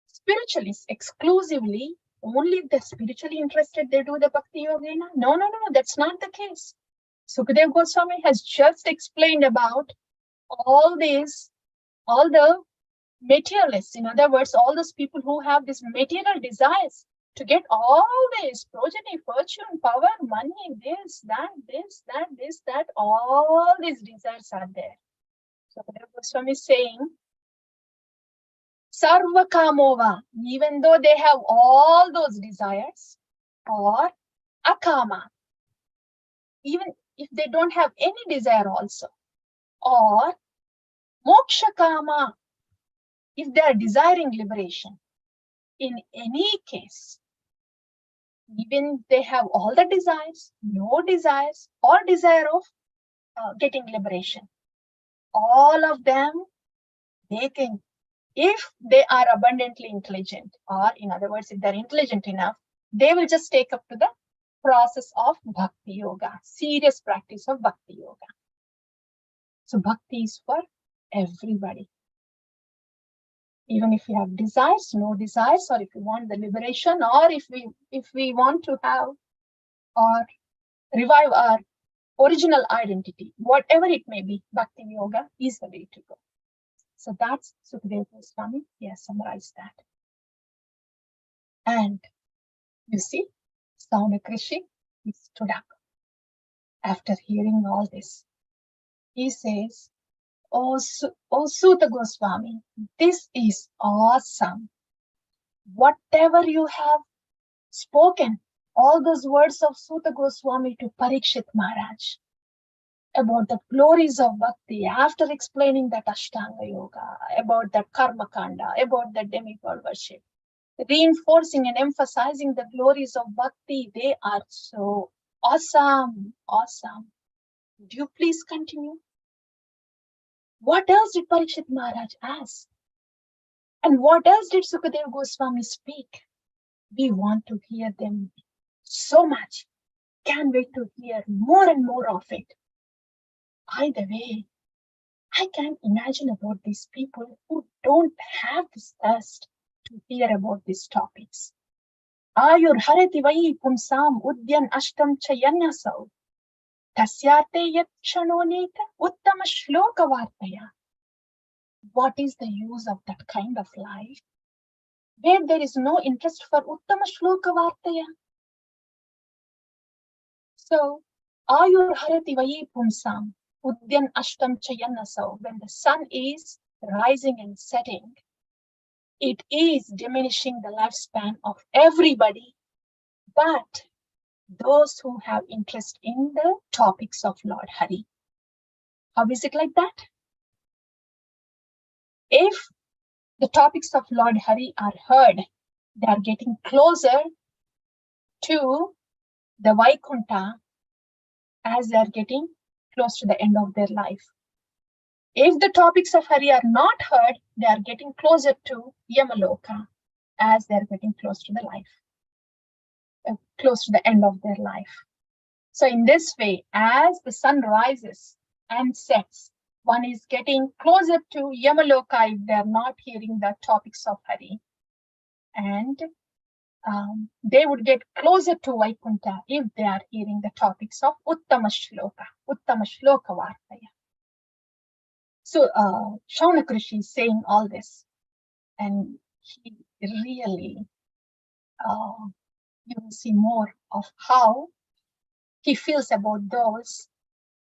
spiritually, exclusively, only the spiritually interested they do the Bhakti Yogena? No, that's not the case. Sukadeva Goswami has just explained about all the materialists, in other words, all those people who have these material desires to get all this progeny, fortune, power, money, this, that, all these desires are there. So Goswami is saying, Sarva Kamova, even though they have all those desires, or Akama, even if they don't have any desire also, or Moksha Kama, if they are desiring liberation. In any case, even they have all the desires, no desires, or desire of getting liberation, all of them, they can, if they are abundantly intelligent, or in other words, if they're intelligent enough, they will just take up to the process of Bhakti Yoga, serious practice of Bhakti Yoga. So Bhakti is for everybody. Even if you have desires, no desires, or if you want the liberation, or if we want to have or revive our original identity, whatever it may be, Bhakti Yoga is the way to go. So that's Sukadeva Goswami. He has summarized that. And you see, Saunakrishi, he stood up after hearing all this. He says, Oh Suta Goswami, this is awesome. Whatever you have spoken, all those words of Suta Goswami to Parikshit Maharaj about the glories of Bhakti, after explaining that Ashtanga Yoga, about that Karma Kanda, about the demigod worship, reinforcing and emphasizing the glories of Bhakti, they are so awesome. Would you please continue? What else did Parikshit Maharaj ask? And what else did Sukadeva Goswami speak? We want to hear them so much. Can't wait to hear more and more of it. By the way, I can't imagine about these people who don't have this thirst to hear about these topics. Ayur harati vai pumsam udyan ashtam chayanyasau. Tasyate yat shanonita uttama shloka vartaya. What is the use of that kind of life where there is no interest for uttama shloka vartaya? So, Ayur harati vai pumsam udyan ashtam chayanyasau. When the sun is rising and setting, it is diminishing the lifespan of everybody, but those who have interest in the topics of Lord Hari. How is it like that? If the topics of Lord Hari are heard, they are getting closer to the Vaikuntha as they are getting close to the end of their life. If the topics of Hari are not heard, they are getting closer to Yamaloka as they are getting close to the life, close to the end of their life. So in this way, as the sun rises and sets, one is getting closer to Yamaloka if they are not hearing the topics of Hari. And they would get closer to Vaikuntha if they are hearing the topics of Uttama Shloka Vartaya. So Shaunak Rishi is saying all this, and he really, you will see more of how he feels about those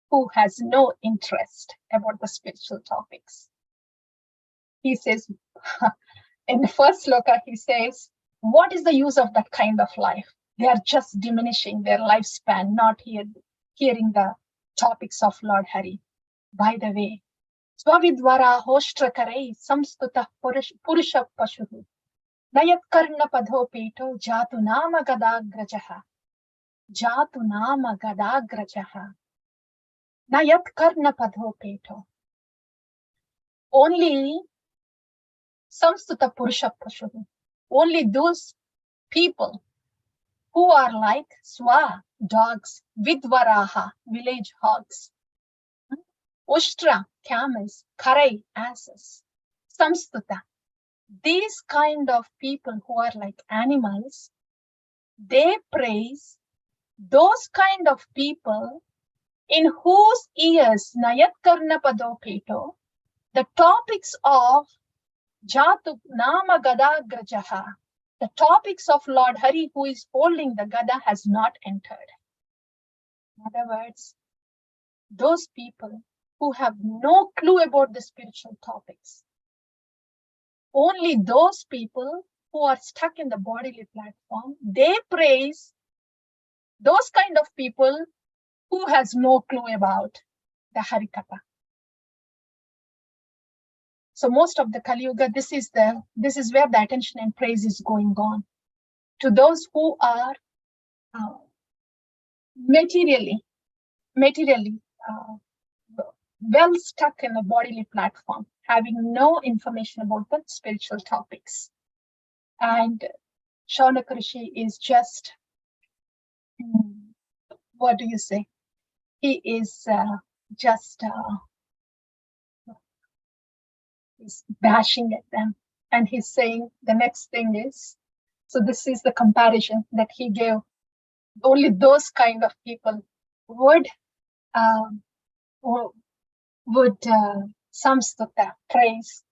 who has no interest about the spiritual topics. He says, in the first sloka, he says, what is the use of that kind of life? They are just diminishing their lifespan, not hearing the topics of Lord Hari. By the way, Swavidvara hoshtrakarei samstuta purusha pashuhu nayat karna padhopito jatu nama gadagrajaha nayat karna padhopito. Only samstuta purusha pashuhu, only those people who are like swa, dogs, vidvaraha, village hogs, ushtra, camels, karai, asses, samstuta. These kind of people who are like animals, they praise those kind of people in whose ears Nayatkarna Padopeto, the topics of Jatu Nama Gada Grajaha, the topics of Lord Hari who is holding the Gada has not entered. In other words, those people who have no clue about the spiritual topics, only those people who are stuck in the bodily platform, they praise those kind of people who has no clue about the Harikatha. So most of the Kali Yuga, this is where the attention and praise is going on. To those who are materially well stuck in a bodily platform, having no information about the spiritual topics. And Shaunaka Rishi is just, what do you say? He is just he's bashing at them. And he's saying the next thing is, so this is the comparison that he gave. Only those kind of people would samstuta, praise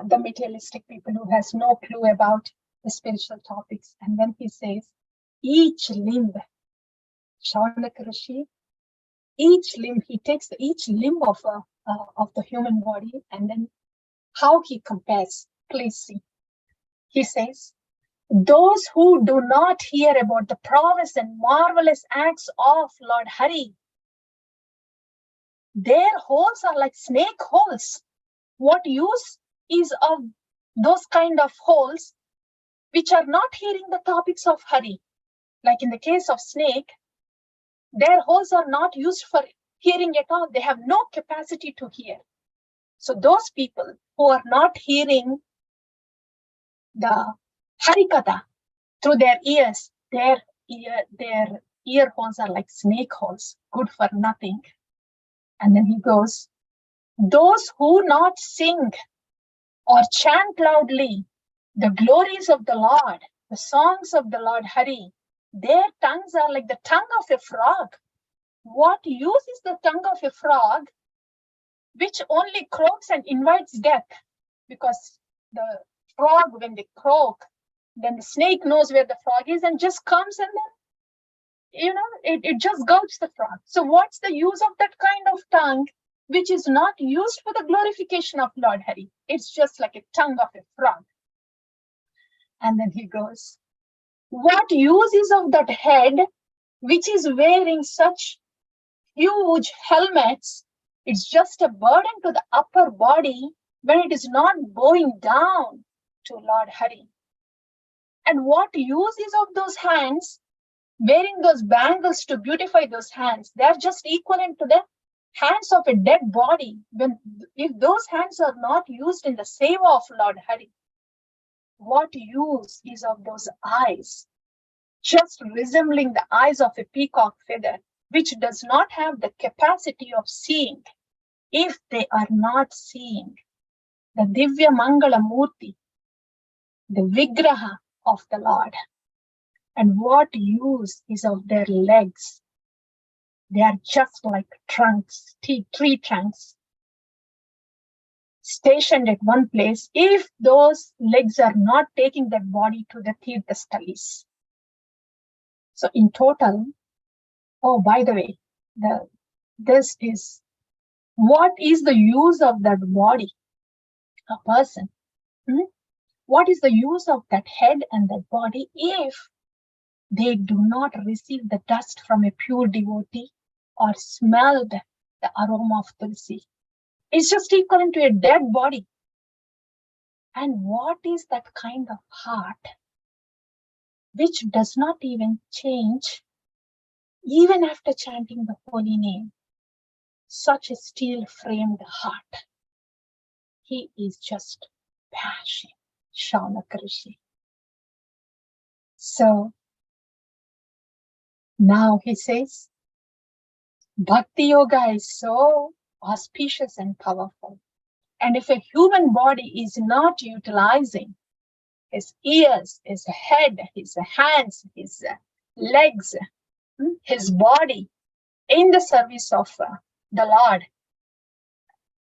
the materialistic people who has no clue about the spiritual topics. And then he says, each limb, Shaunaka Rishi, each limb, he takes each limb of the human body, and then how he compares, please see. He says, those who do not hear about the prowess and marvelous acts of Lord Hari, their holes are like snake holes. What use is of those kind of holes which are not hearing the topics of Hari? Like in the case of snake, their holes are not used for hearing at all. They have no capacity to hear. So those people who are not hearing the Harikatha through their ears, their ear holes are like snake holes, good for nothing. And then he goes, those who not sing or chant loudly the glories of the Lord, the songs of the Lord Hari, their tongues are like the tongue of a frog. What use is the tongue of a frog which only croaks and invites death? Because the frog, when they croak, then the snake knows where the frog is and just comes, and then, it just gulps the frog. So what's the use of that kind of tongue which is not used for the glorification of Lord Hari? It's just like a tongue of a frog. And then he goes, what use is of that head which is wearing such huge helmets? It's just a burden to the upper body when it is not going down to Lord Hari. And what use is of those hands, wearing those bangles to beautify those hands? They're just equivalent to the hands of a dead body. If those hands are not used in the seva of Lord Hari, what use is of those eyes, just resembling the eyes of a peacock feather, which does not have the capacity of seeing, if they are not seeing the Divya Mangala Murti, the Vigraha of the Lord? And what use is of their legs? They are just like trunks, tree trunks, stationed at one place, if those legs are not taking that body to the Tirthastalis. So in total, oh, by the way, this is, what is the use of that body, a person? What is the use of that head and that body if they do not receive the dust from a pure devotee or smell the aroma of Tulsi? It's just equivalent to a dead body. And what is that kind of heart which does not even change even after chanting the holy name? Such a steel-framed heart. He is just bashing Shaunaka Rishi. So now he says, Bhakti Yoga is so auspicious and powerful. And if a human body is not utilizing his ears, his head, his hands, his legs, his body in the service of the Lord,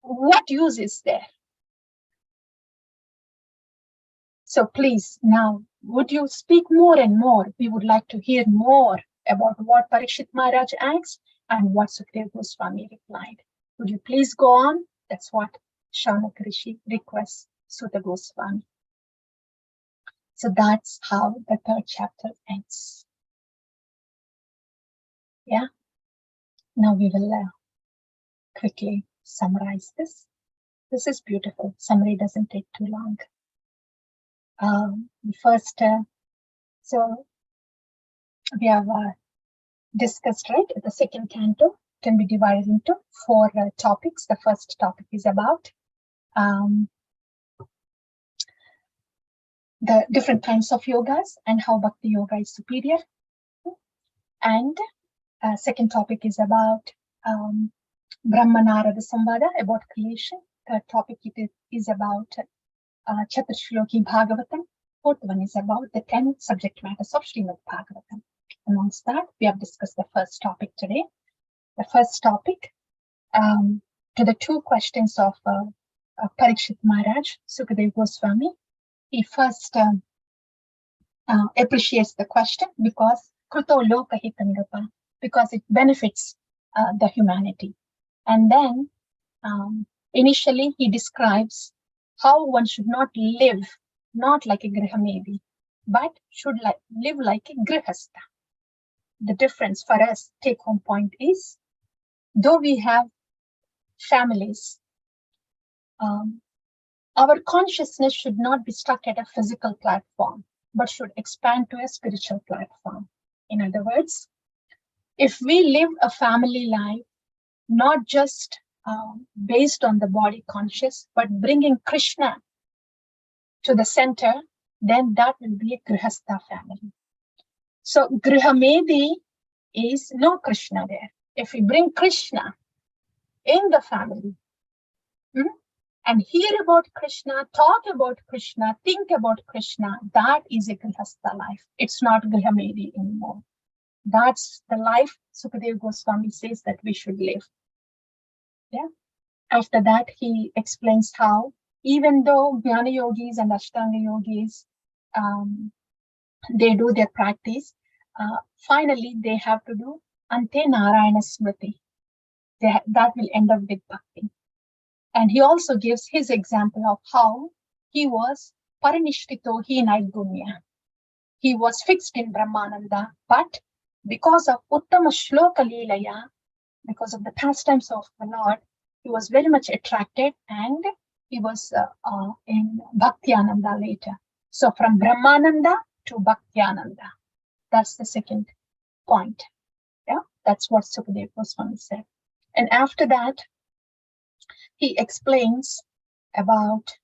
what use is there? So please, now, would you speak more and more? We would like to hear more about what Parikshit Maharaj asked and what Sukadeva Goswami replied. Would you please go on? That's what Shaunak Rishi requests Sutta Goswami. So that's how the third chapter ends. Yeah. Now we will quickly summarize this. This is beautiful. Summary doesn't take too long. First, so we have discussed, right? The second canto can be divided into 4 topics. The first topic is about the different kinds of yogas and how Bhakti Yoga is superior. And second topic is about Brahmanarada Samvada, about creation. Third topic is about Chaturshloki Bhagavatam. Fourth one is about the 10 subject matters of Srimad Bhagavatam. Amongst that, we have discussed the first topic today. The first topic, to the 2 questions of Parikshit Maharaj, Sukadeva Goswami. He first appreciates the question because Kruto Loka Hitangapa, because it benefits the humanity. And then initially he describes how one should not live, not like a Grihamedi, but should live like a Grihastha. The difference for us, take home point is, though we have families, our consciousness should not be stuck at a physical platform, but should expand to a spiritual platform. In other words, if we live a family life, not just based on the body conscious, but bringing Krishna to the center, then that will be a Grihastha family. So Grihamedi is no Krishna there. If we bring Krishna in the family, and hear about Krishna, talk about Krishna, think about Krishna, that is a Grihastha life. It's not Grihamedi anymore. That's the life Sukadeva Goswami says that we should live. Yeah. After that, he explains how, even though Jnana Yogis and Ashtanga Yogis, they do their practice, finally they have to do Ante Narayana Smriti. That will end up with Bhakti. And he also gives his example of how he was Parinishkito hi Naigunya. He was fixed in Brahmananda, but because of Uttama Shloka Leelaya, because of the pastimes of the Lord, he was very much attracted, and he was in Bhaktiyananda later. So from Brahmananda to Bhaktiyananda. That's the second point. Yeah, that's what Sukadeva Goswami said. And after that, he explains about,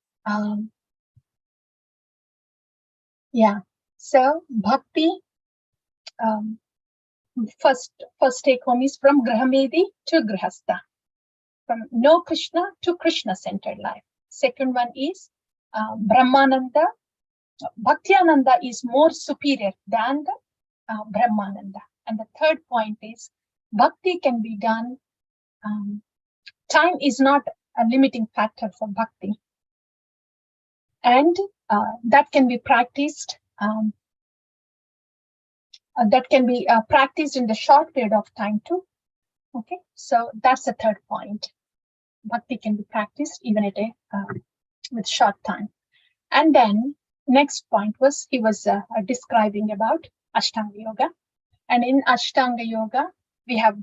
so Bhakti, first take home is from Grihamedi to Grihastha, from no Krishna to Krishna-centered life. Second one is Brahmananda. Bhaktiyananda is more superior than the Brahmananda. And the third point is Bhakti can be done. Time is not a limiting factor for Bhakti. And that can be practiced. That can be practiced in the short period of time too. Okay, so that's the third point. Bhakti can be practiced even at a with short time. And then next point was he was describing about Ashtanga Yoga. And in Ashtanga Yoga, we have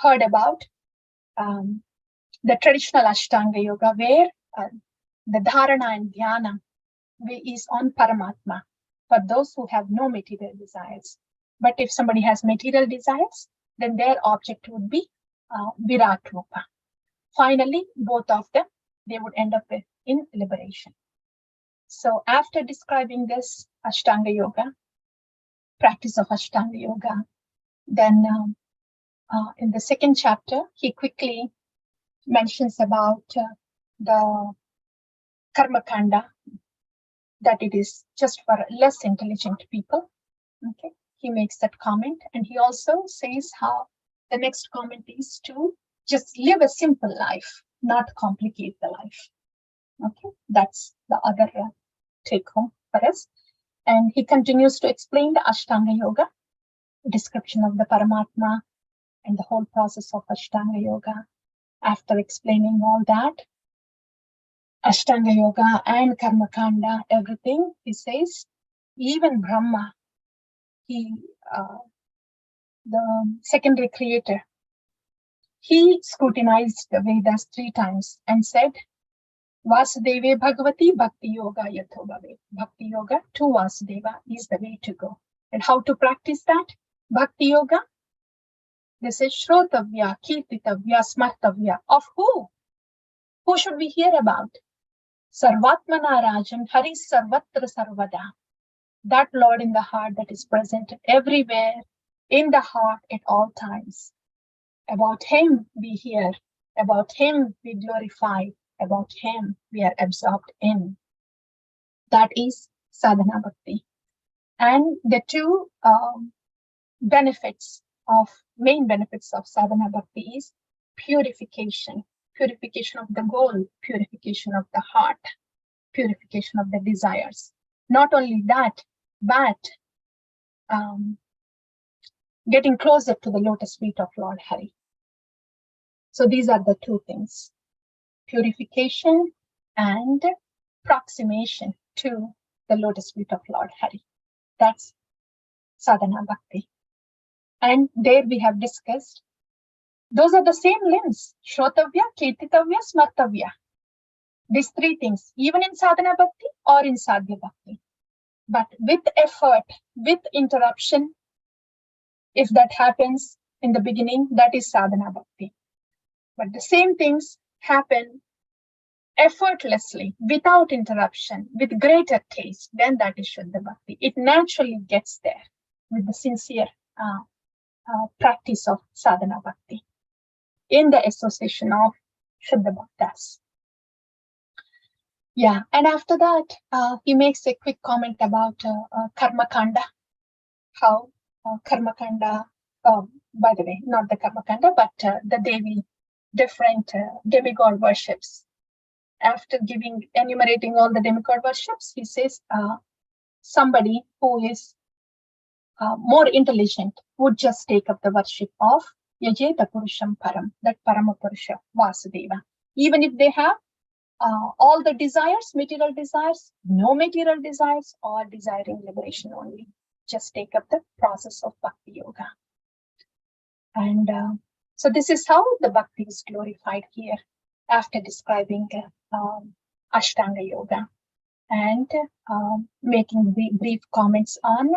heard about the traditional Ashtanga Yoga, where the dharana and dhyana is on Paramatma for those who have no material desires. But if somebody has material desires, then their object would be Virat Rupa. Finally, both of them, they would end up in liberation. So after describing this Ashtanga Yoga, practice of Ashtanga Yoga, then in the second chapter, he quickly mentions about the Karma Kanda, that it is just for less intelligent people. Okay, he makes that comment, and he also says how the next comment is to just live a simple life, not complicate the life. Okay, that's the other take home for us. And he continues to explain the Ashtanga Yoga, description of the Paramatma and the whole process of Ashtanga Yoga. After explaining all that, Ashtanga Yoga and Karma Kanda, everything, he says, even Brahma, the secondary creator, he scrutinized the Vedas 3 times and said, Vasudeve Bhagavati Bhakti Yoga Yatho Bhave. Bhakti Yoga to Vasudeva is the way to go. And how to practice that? Bhakti Yoga, this is Shrotavya, Kirtitavya, Smartavya. Of who? Who should we hear about? Sarvatmana Rajan, Hari Sarvatra Sarvada. That Lord in the heart that is present everywhere, in the heart at all times. About him we hear, about him we glorify, about him we are absorbed in. That is sadhana bhakti. And the two main benefits of sadhana bhakti is purification. Purification of the goal, purification of the heart, purification of the desires. Not only that, but getting closer to the lotus feet of Lord Hari. So these are the two things, purification and approximation to the lotus feet of Lord Hari. That's sadhana bhakti. And there we have discussed, those are the same limbs, Shrotavya, Kirtitavya, Smartavya. These 3 things, even in sadhana bhakti or in sadhya bhakti. But with effort, with interruption, if that happens in the beginning, that is sadhana bhakti. But the same things happen effortlessly, without interruption, with greater taste, then that is Shuddha Bhakti. It naturally gets there with the sincere practice of sadhana bhakti in the association of Shuddha Bhaktas. Yeah, and after that, he makes a quick comment about Karma Kanda, how Karma Kanda, by the way, not the Karma Kanda, but the Devi, different demigod worships. After enumerating all the demigod worships, he says somebody who is more intelligent would just take up the worship of Yajeta Purusham Param, that Paramapurusha, Vasudeva. Even if they have all the desires, material desires, no material desires, or desiring liberation only, just take up the process of Bhakti Yoga. And so this is how the Bhakti is glorified here after describing Ashtanga Yoga and making brief comments on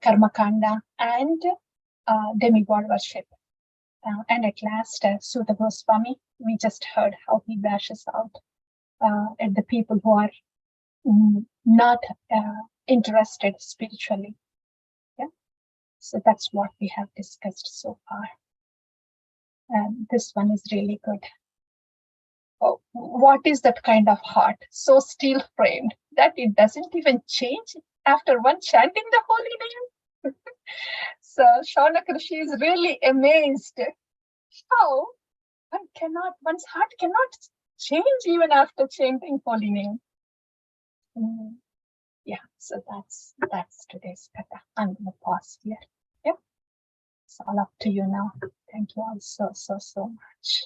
Karma Kanda and demigod worship. And at last, Sutta Goswami, we just heard how he bashes out at the people who are not interested spiritually. Yeah, so that's what we have discussed so far. And this one is really good. Oh, what is that kind of heart, so steel framed that it doesn't even change after one chanting the holy name? So Shaunakrishi is really amazed how one's heart cannot change even after chanting holy name. Yeah, so that's today's katha. I'm gonna pause here. Yeah, it's all up to you now. Thank you all so much.